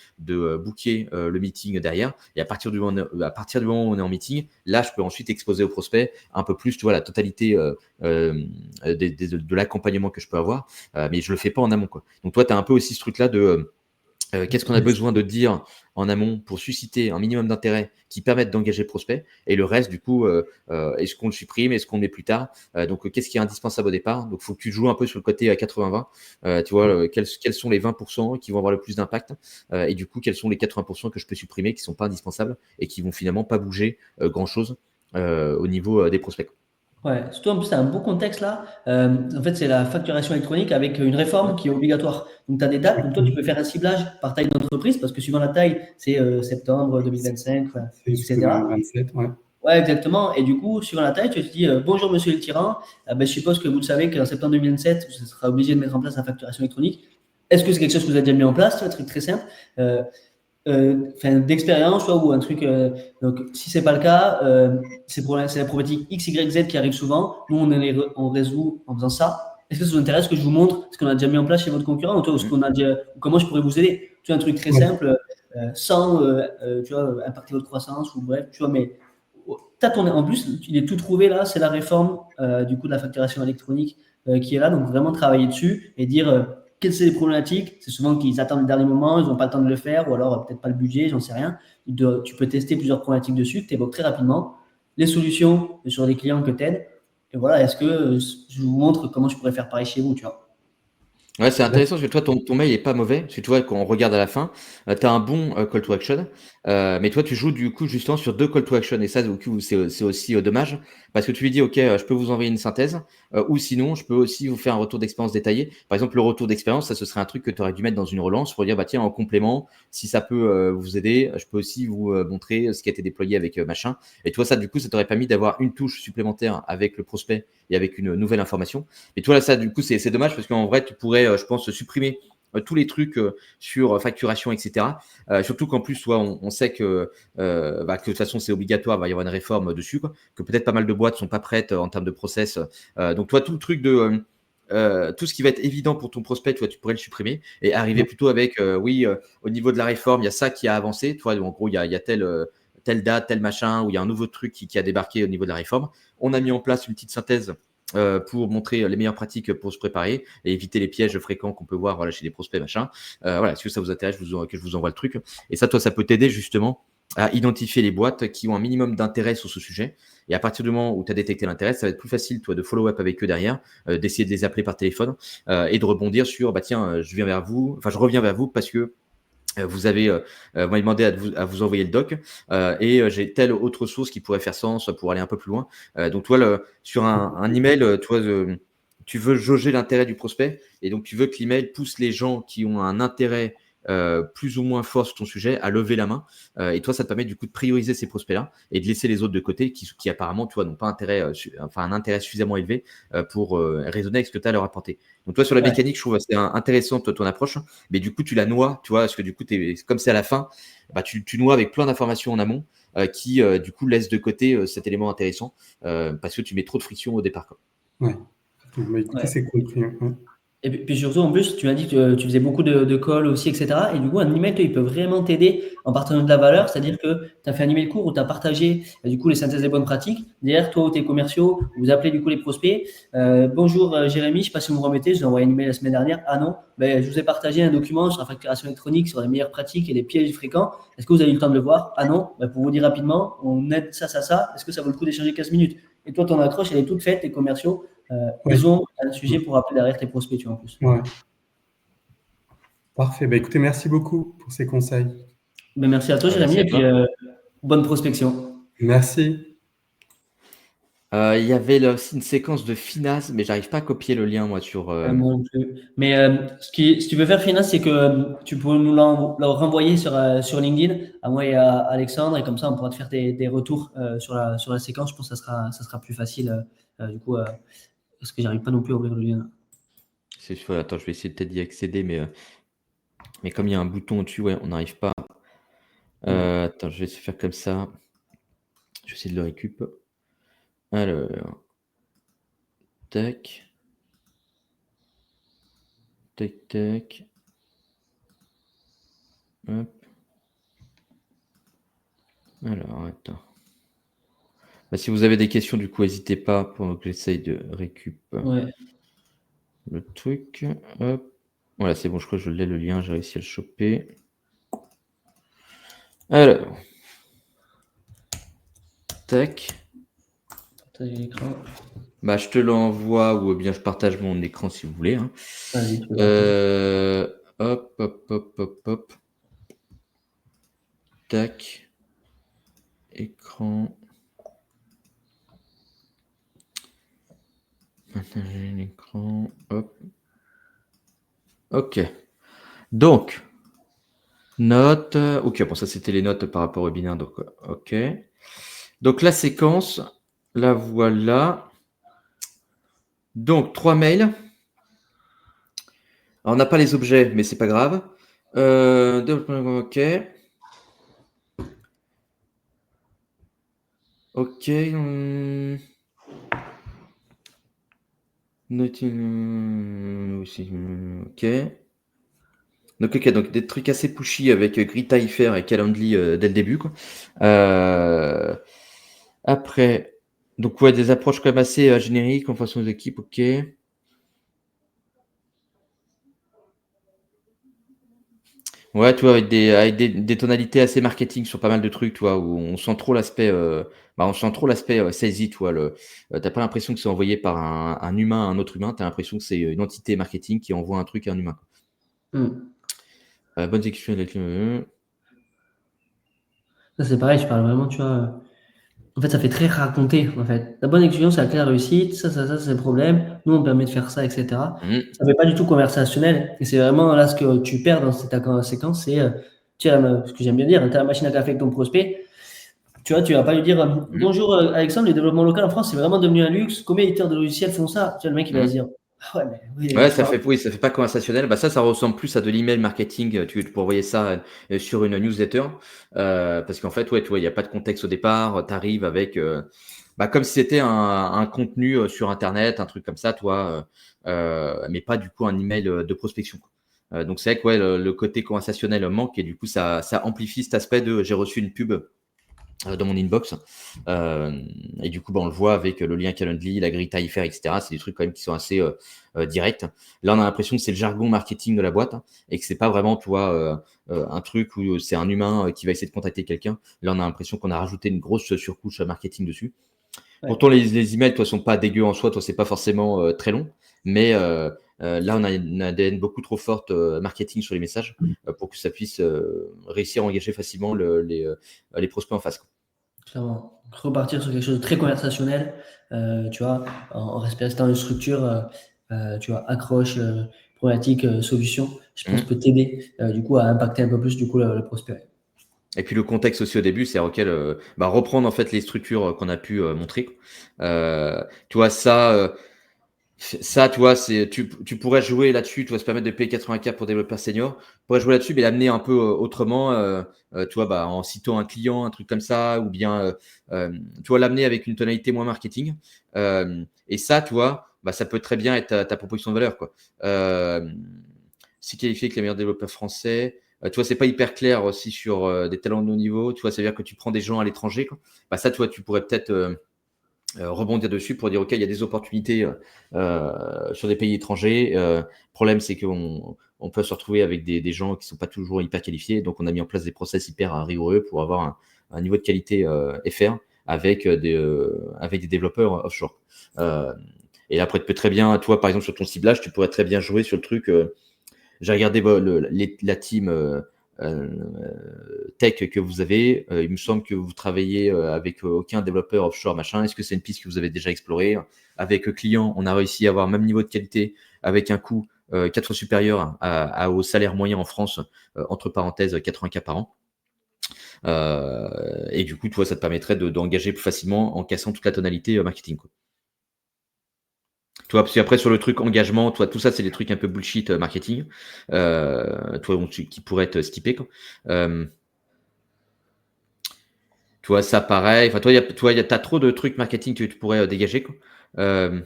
S2: booker le meeting derrière. Et à partir du moment où on est en meeting, là, je peux ensuite exposer au prospect un peu plus, tu vois, la totalité de l'accompagnement que je peux avoir. Mais je le fais pas en amont, quoi. Donc, toi, tu as un peu aussi ce truc-là de qu'est-ce qu'on a besoin de dire en amont pour susciter un minimum d'intérêt qui permette d'engager le prospect, et le reste, du coup, est-ce qu'on le supprime, est-ce qu'on le met plus tard, donc qu'est-ce qui est indispensable au départ. Donc il faut que tu joues un peu sur le côté à 80-20, tu vois, quels sont les 20% qui vont avoir le plus d'impact, et du coup quels sont les 80% que je peux supprimer qui ne sont pas indispensables et qui vont finalement pas bouger grand chose au niveau des prospects.
S1: Ouais, surtout en plus, c'est un beau contexte là. En fait, c'est la facturation électronique avec une réforme qui est obligatoire. Donc, tu as des dates. Donc, toi, tu peux faire un ciblage par taille d'entreprise parce que suivant la taille, c'est septembre 2025, etc.
S4: 2027, ouais.
S1: Ouais, exactement. Et du coup, suivant la taille, tu te dis bonjour, monsieur le tyran. Je suppose que vous le savez qu'en septembre 2027, vous serez obligé de mettre en place la facturation électronique. Est-ce que c'est quelque chose que vous avez déjà mis en place? C'est un truc très simple. D'expérience, ou un truc. Donc, si c'est pas le cas, c'est la problématique X, Y, Z qui arrive souvent. Nous, on résout en faisant ça. Est-ce que ça vous intéresse que je vous montre ce qu'on a déjà mis en place chez votre concurrent, ou ce qu'on a déjà, comment je pourrais vous aider? Tu vois, un truc très simple, sans, tu vois, impacter votre croissance ou bref, tu vois, mais en plus, il est tout trouvé là. C'est la réforme du coup de la facturation électronique qui est là. Donc, vraiment travailler dessus et dire quelles sont les problématiques. C'est souvent qu'ils attendent le dernier moment, ils n'ont pas le temps de le faire, ou alors peut-être pas le budget, j'en sais rien. Tu peux tester plusieurs problématiques dessus, tu évoques très rapidement les solutions sur les clients que tu aides. Et voilà, est-ce que je vous montre comment je pourrais faire pareil chez vous, tu vois?
S2: Ouais, c'est intéressant parce que toi, ton mail est pas mauvais. Parce que tu vois, quand on regarde à la fin, tu as un bon call to action. Mais toi, tu joues du coup justement sur 2 call to action. Et ça, du coup, c'est aussi dommage. Parce que tu lui dis, OK, je peux vous envoyer une synthèse. Ou sinon, je peux aussi vous faire un retour d'expérience détaillé. Par exemple, le retour d'expérience, ça, ce serait un truc que tu aurais dû mettre dans une relance pour dire, bah tiens, en complément, si ça peut vous aider, je peux aussi vous montrer ce qui a été déployé avec machin. Et toi, ça, du coup, ça t'aurait permis d'avoir une touche supplémentaire avec le prospect et avec une nouvelle information. Et toi, là, ça, du coup, c'est dommage parce qu'en vrai, tu pourrais, je pense, supprimer tous les trucs sur facturation, etc. Surtout qu'en plus, toi, on sait que de toute façon, c'est obligatoire, il va y avoir une réforme dessus, quoi, que peut-être pas mal de boîtes sont pas prêtes en termes de process. Donc, toi, tout le truc de tout ce qui va être évident pour ton prospect, tu pourrais le supprimer et arriver plutôt avec, oui, au niveau de la réforme, il y a ça qui a avancé. Toi, en gros, il y a telle date, tel machin, où il y a un nouveau truc qui a débarqué au niveau de la réforme. On a mis en place une petite synthèse pour montrer les meilleures pratiques pour se préparer et éviter les pièges fréquents qu'on peut voir voilà, chez les prospects, machin. Voilà, est-ce que ça vous intéresse que je vous envoie le truc? Et ça, toi, ça peut t'aider justement à identifier les boîtes qui ont un minimum d'intérêt sur ce sujet. Et à partir du moment où tu as détecté l'intérêt, ça va être plus facile, toi, de follow-up avec eux derrière, d'essayer de les appeler par téléphone et de rebondir sur, bah tiens, je reviens vers vous parce que vous m'avez demandé à vous envoyer le doc et j'ai telle autre source qui pourrait faire sens pour aller un peu plus loin. Donc, toi, sur un email, toi, tu veux jauger l'intérêt du prospect et donc tu veux que l'email pousse les gens qui ont un intérêt plus ou moins fort sur ton sujet à lever la main. Et toi, ça te permet du coup de prioriser ces prospects-là et de laisser les autres de côté qui apparemment, tu vois, n'ont pas un intérêt suffisamment élevé pour raisonner avec ce que tu as à leur apporter. Donc, toi, sur la
S1: Ouais.
S2: mécanique, je trouve c'est intéressant toi, ton approche, mais du coup, tu la noies, tu vois, parce que du coup, comme c'est à la fin, bah, tu noies avec plein d'informations en amont qui, du coup, laissent de côté cet élément intéressant parce que tu mets trop de friction au départ, quoi.
S4: Ouais. Bah, écoutez,
S1: Ouais.
S4: c'est compris. Ouais.
S1: Et puis surtout, en plus, tu m'as dit que tu faisais beaucoup de calls aussi, etc. Et du coup, un email, toi, il peut vraiment t'aider en partant de la valeur. C'est-à-dire que tu as fait un email court où tu as partagé du coup les synthèses des bonnes pratiques. Derrière, toi ou tes commerciaux, vous appelez du coup les prospects. Bonjour Jérémy, je ne sais pas si vous me remettez, je vous ai envoyé un email la semaine dernière. Ah non, ben, je vous ai partagé un document sur la facturation électronique, sur les meilleures pratiques et les pièges fréquents. Est-ce que vous avez eu le temps de le voir? Ah non, ben, pour vous dire rapidement, on aide ça, ça, ça. Est-ce que ça vaut le coup d'échanger 15 minutes? Et toi, ton accroche, elle est toute faite, tes commerciaux.
S4: Ouais.
S1: Ils ont un sujet pour appeler derrière tes prospects, tu vois, en plus.
S4: Ouais. Parfait. Bah, écoutez, merci beaucoup pour ces conseils.
S1: Ben, merci à toi, Jérémy,
S2: Merci à
S1: et puis
S2: toi.
S1: bonne prospection.
S4: Merci.
S2: Il y avait là aussi une séquence de finance, mais j'arrive pas à copier le lien, moi, sur.
S1: Moi non plus. Mais ce que tu peux faire, Finas, c'est que tu peux nous le renvoyer sur LinkedIn, à moi et à Alexandre, et comme ça, on pourra te faire des retours sur la séquence. Je pense que ça sera plus facile, du coup, parce que j'arrive pas non plus à ouvrir le lien.
S2: Attends, je vais essayer peut-être d'y accéder, mais comme il y a un bouton au-dessus, ouais, on n'arrive pas. Attends, je vais essayer de faire comme ça. Je vais essayer de le récup. Alors, tac, tac, tac. Hop. Alors, attends. Bah, si vous avez des questions, du coup, n'hésitez pas pendant que j'essaye de récup
S1: Ouais.
S2: le truc. Hop. Voilà, c'est bon, je crois que je l'ai le lien, j'ai réussi à le choper. Alors, tac.
S1: Partager l'écran.
S2: Bah, je te l'envoie ou bien je partage mon écran si vous voulez. Hein.
S1: Vas-y, tu peux partager.
S2: Hop, hop, hop, hop, hop. Tac. Écran. Partager l'écran. Hop. Ok. Donc, notes. Ok, bon, ça c'était les notes par rapport au webinaire. Donc, ok. Donc, la séquence, la voilà. Donc, 3 mails. Alors, on n'a pas les objets, mais c'est pas grave. Ok. Ok. Ok. Donc, ok, donc des trucs assez pushy avec Grita Ifer et Calendly dès le début, quoi. Après, donc ouais, des approches quand même assez génériques en façon d'équipe, ok. Ouais, tu vois, avec des tonalités assez marketing sur pas mal de trucs, tu vois, où on sent trop l'aspect salesy, tu vois. T'as pas l'impression que c'est envoyé par un humain à un autre humain, t'as l'impression que c'est une entité marketing qui envoie un truc à un humain.
S1: Hmm.
S2: Bonne exécution de la
S1: Ça, c'est pareil, je parle vraiment, tu vois. En fait, ça fait très raconter, en fait. La bonne exécution, c'est la claire réussite, ça, c'est le problème. Nous, on permet de faire ça, etc.
S2: Mhm.
S1: Ça fait pas du tout conversationnel. Et c'est vraiment là ce que tu perds dans cette séquence, c'est, tu sais, ce que j'aime bien dire, tu as la machine à café avec ton prospect. Tu vois, tu vas pas lui dire
S2: Mhm.
S1: bonjour Alexandre, le développement local en France, c'est vraiment devenu un luxe. Combien d'éditeurs de logiciels font ça? Tu vois, le mec, il va se
S2: Mhm.
S1: dire ah ouais, mais oui,
S2: Ouais,
S1: tu parles.
S2: oui, ça fait pas conversationnel. Bah ça ressemble plus à de l'email marketing. Tu peux envoyer ça sur une newsletter, parce qu'en fait, ouais, tu vois, il y a pas de contexte au départ. Tu arrives avec, comme si c'était un contenu sur Internet, un truc comme ça, toi, mais pas du coup un email de prospection. Donc c'est vrai que ouais, le côté conversationnel manque et du coup ça amplifie cet aspect de j'ai reçu une pub dans mon inbox. Et du coup, on le voit avec le lien Calendly, la grille tarifaire, etc. C'est des trucs quand même qui sont assez directs. Là, on a l'impression que c'est le jargon marketing de la boîte, hein, et que c'est pas vraiment, tu vois, un truc où c'est un humain qui va essayer de contacter quelqu'un. Là, on a l'impression qu'on a rajouté une grosse surcouche marketing dessus.
S1: Ouais,
S2: Pourtant, les emails, toi, sont pas dégueux en soi. Toi, c'est pas forcément très long, mais là, on a une ADN beaucoup trop forte marketing sur les messages pour que ça puisse réussir à engager facilement les prospects en face, quoi.
S1: clairement. Repartir sur quelque chose de très conversationnel, tu vois, en respectant une structure, tu vois, accroche, problématique, solution, je pense peut t'aider, du coup, à impacter un peu plus, du coup, le prospect.
S2: Et puis le contexte aussi au début, c'est auquel reprendre en fait les structures qu'on a pu montrer. Tu vois ça, tu vois, tu pourrais jouer là-dessus, tu vas se permettre de payer 80K pour développeur senior. Tu pourrais jouer là-dessus, mais l'amener un peu autrement, tu vois, en citant un client, un truc comme ça, ou bien, tu vois, l'amener avec une tonalité moins marketing. Et ça, tu vois, ça peut très bien être ta proposition de valeur, quoi. Si qualifié avec les meilleurs développeurs français. Tu vois, c'est pas hyper clair aussi sur des talents de haut niveau. Tu vois, c'est-à-dire que tu prends des gens à l'étranger, quoi. Ça, tu vois, tu pourrais peut-être rebondir dessus pour dire, OK, il y a des opportunités sur des pays étrangers. Le problème, c'est qu'on peut se retrouver avec des gens qui sont pas toujours hyper qualifiés. Donc, on a mis en place des process hyper rigoureux pour avoir un niveau de qualité FR avec des développeurs offshore. Et là, après, tu peux très bien, toi, par exemple, sur ton ciblage, tu pourrais très bien jouer sur le truc. J'ai regardé la team euh, tech que vous avez. Il me semble que vous travaillez avec aucun développeur offshore, machin. Est-ce que c'est une piste que vous avez déjà explorée? Avec client, on a réussi à avoir le même niveau de qualité avec un coût 4 fois supérieur au salaire moyen en France, entre parenthèses 80K par an. Et du coup, toi, ça te permettrait d'engager plus facilement en cassant toute la tonalité marketing, quoi. Toi, parce qu'après, sur le truc engagement, toi, tout ça, c'est des trucs un peu bullshit marketing, toi, qui pourraient être skippés, quoi. Euh, Toi, ça, pareil. Enfin, t'as trop de trucs marketing que tu pourrais dégager, quoi. Euh,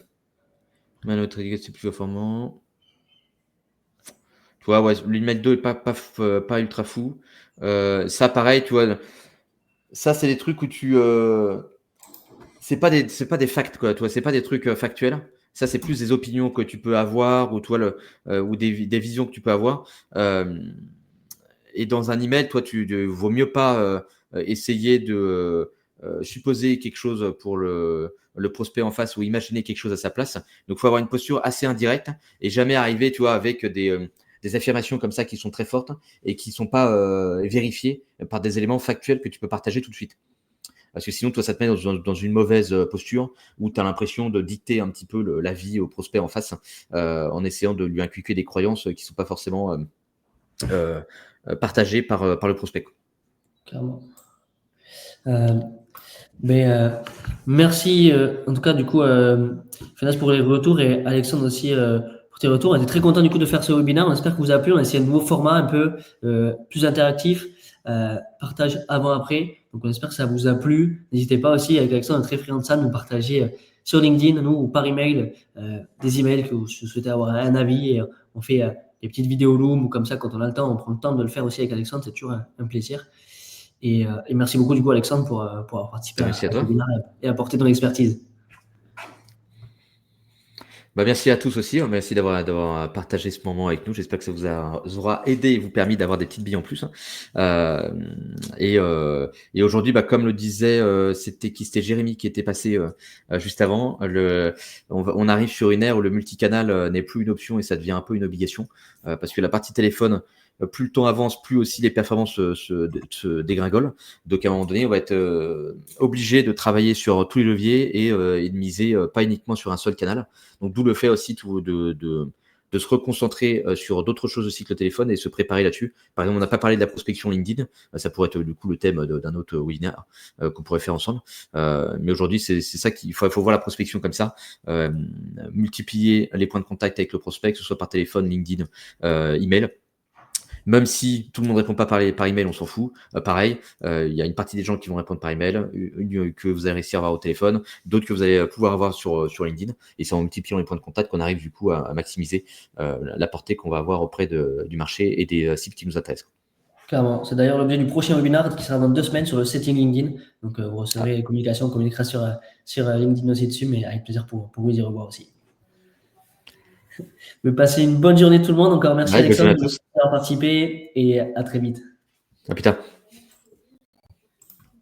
S2: notre c'est plus performant. Tu vois, ouais, l'email 2 est pas ultra fou. Ça, pareil, tu vois, ça, c'est des trucs où c'est pas des facts, quoi. Tu vois, c'est pas des trucs factuels. Ça, c'est plus des opinions que tu peux avoir ou, toi, ou des visions que tu peux avoir. Euh, et dans un email, toi, vaut mieux pas essayer de supposer quelque chose pour le prospect en face ou imaginer quelque chose à sa place. Donc, il faut avoir une posture assez indirecte et jamais arriver, tu vois, avec des affirmations comme ça qui sont très fortes et qui ne sont pas vérifiées par des éléments factuels que tu peux partager tout de suite. Parce que sinon, toi, ça te met dans une mauvaise posture où tu as l'impression de dicter un petit peu la vie au prospect en face en essayant de lui inculquer des croyances qui ne sont pas forcément euh, partagées par le prospect, quoi.
S1: Clairement. Euh, mais merci, en tout cas, du coup, Fanas pour les retours et Alexandre aussi pour tes retours. On était très content du coup de faire ce webinaire. On espère que vous a plu. On a essayé un nouveau format un peu plus interactif, partage avant-après. Donc, on espère que ça vous a plu. N'hésitez pas aussi, avec Alexandre, on est très friand de ça, de nous partager sur LinkedIn, nous, ou par email, des emails que vous souhaitez avoir un avis. Et on fait des petites vidéos Loom ou comme ça, quand on a le temps, on prend le temps de le faire aussi avec Alexandre. C'est toujours un plaisir. Et merci beaucoup du coup Alexandre pour avoir participé
S2: Merci à
S1: à ce
S2: toi.
S1: webinaire et apporter ton expertise.
S2: Bah, merci à tous aussi, hein. Merci d'avoir partagé ce moment avec nous. J'espère que ça vous aura aidé et vous permis d'avoir des petites billes en plus, hein. Et aujourd'hui, bah, comme le disait, c'était Jérémy qui était passé juste avant. On arrive sur une ère où le multicanal n'est plus une option et ça devient un peu une obligation, parce que la partie téléphone, plus le temps avance, plus aussi les performances se dégringolent. Donc à un moment donné, on va être obligé de travailler sur tous les leviers et de miser pas uniquement sur un seul canal. Donc d'où le fait aussi de se reconcentrer sur d'autres choses aussi que le téléphone et se préparer là-dessus. Par exemple, on n'a pas parlé de la prospection LinkedIn. Ça pourrait être du coup le thème d'un autre webinaire qu'on pourrait faire ensemble. Mais aujourd'hui, c'est ça qu'il faut voir la prospection comme ça. Multiplier les points de contact avec le prospect, que ce soit par téléphone, LinkedIn, email. Même si tout le monde répond pas par email, on s'en fout. Pareil, il y a une partie des gens qui vont répondre par email, que vous allez réussir à avoir au téléphone, d'autres que vous allez pouvoir avoir sur LinkedIn. Et c'est en multipliant les points de contact qu'on arrive du coup à maximiser la portée qu'on va avoir auprès du marché et des cibles qui nous intéressent.
S1: Clairement. C'est d'ailleurs l'objet du prochain webinaire qui sera dans 2 semaines sur le setting LinkedIn. Donc, vous recevrez communication, on communiquera sur LinkedIn aussi dessus, mais avec plaisir pour vous y revoir aussi. Je vais passer une bonne journée tout le monde. Encore merci
S2: Ouais, bonne journée
S1: Alexandre
S2: à tous.
S1: d'avoir participé et à très vite.
S2: À plus tard.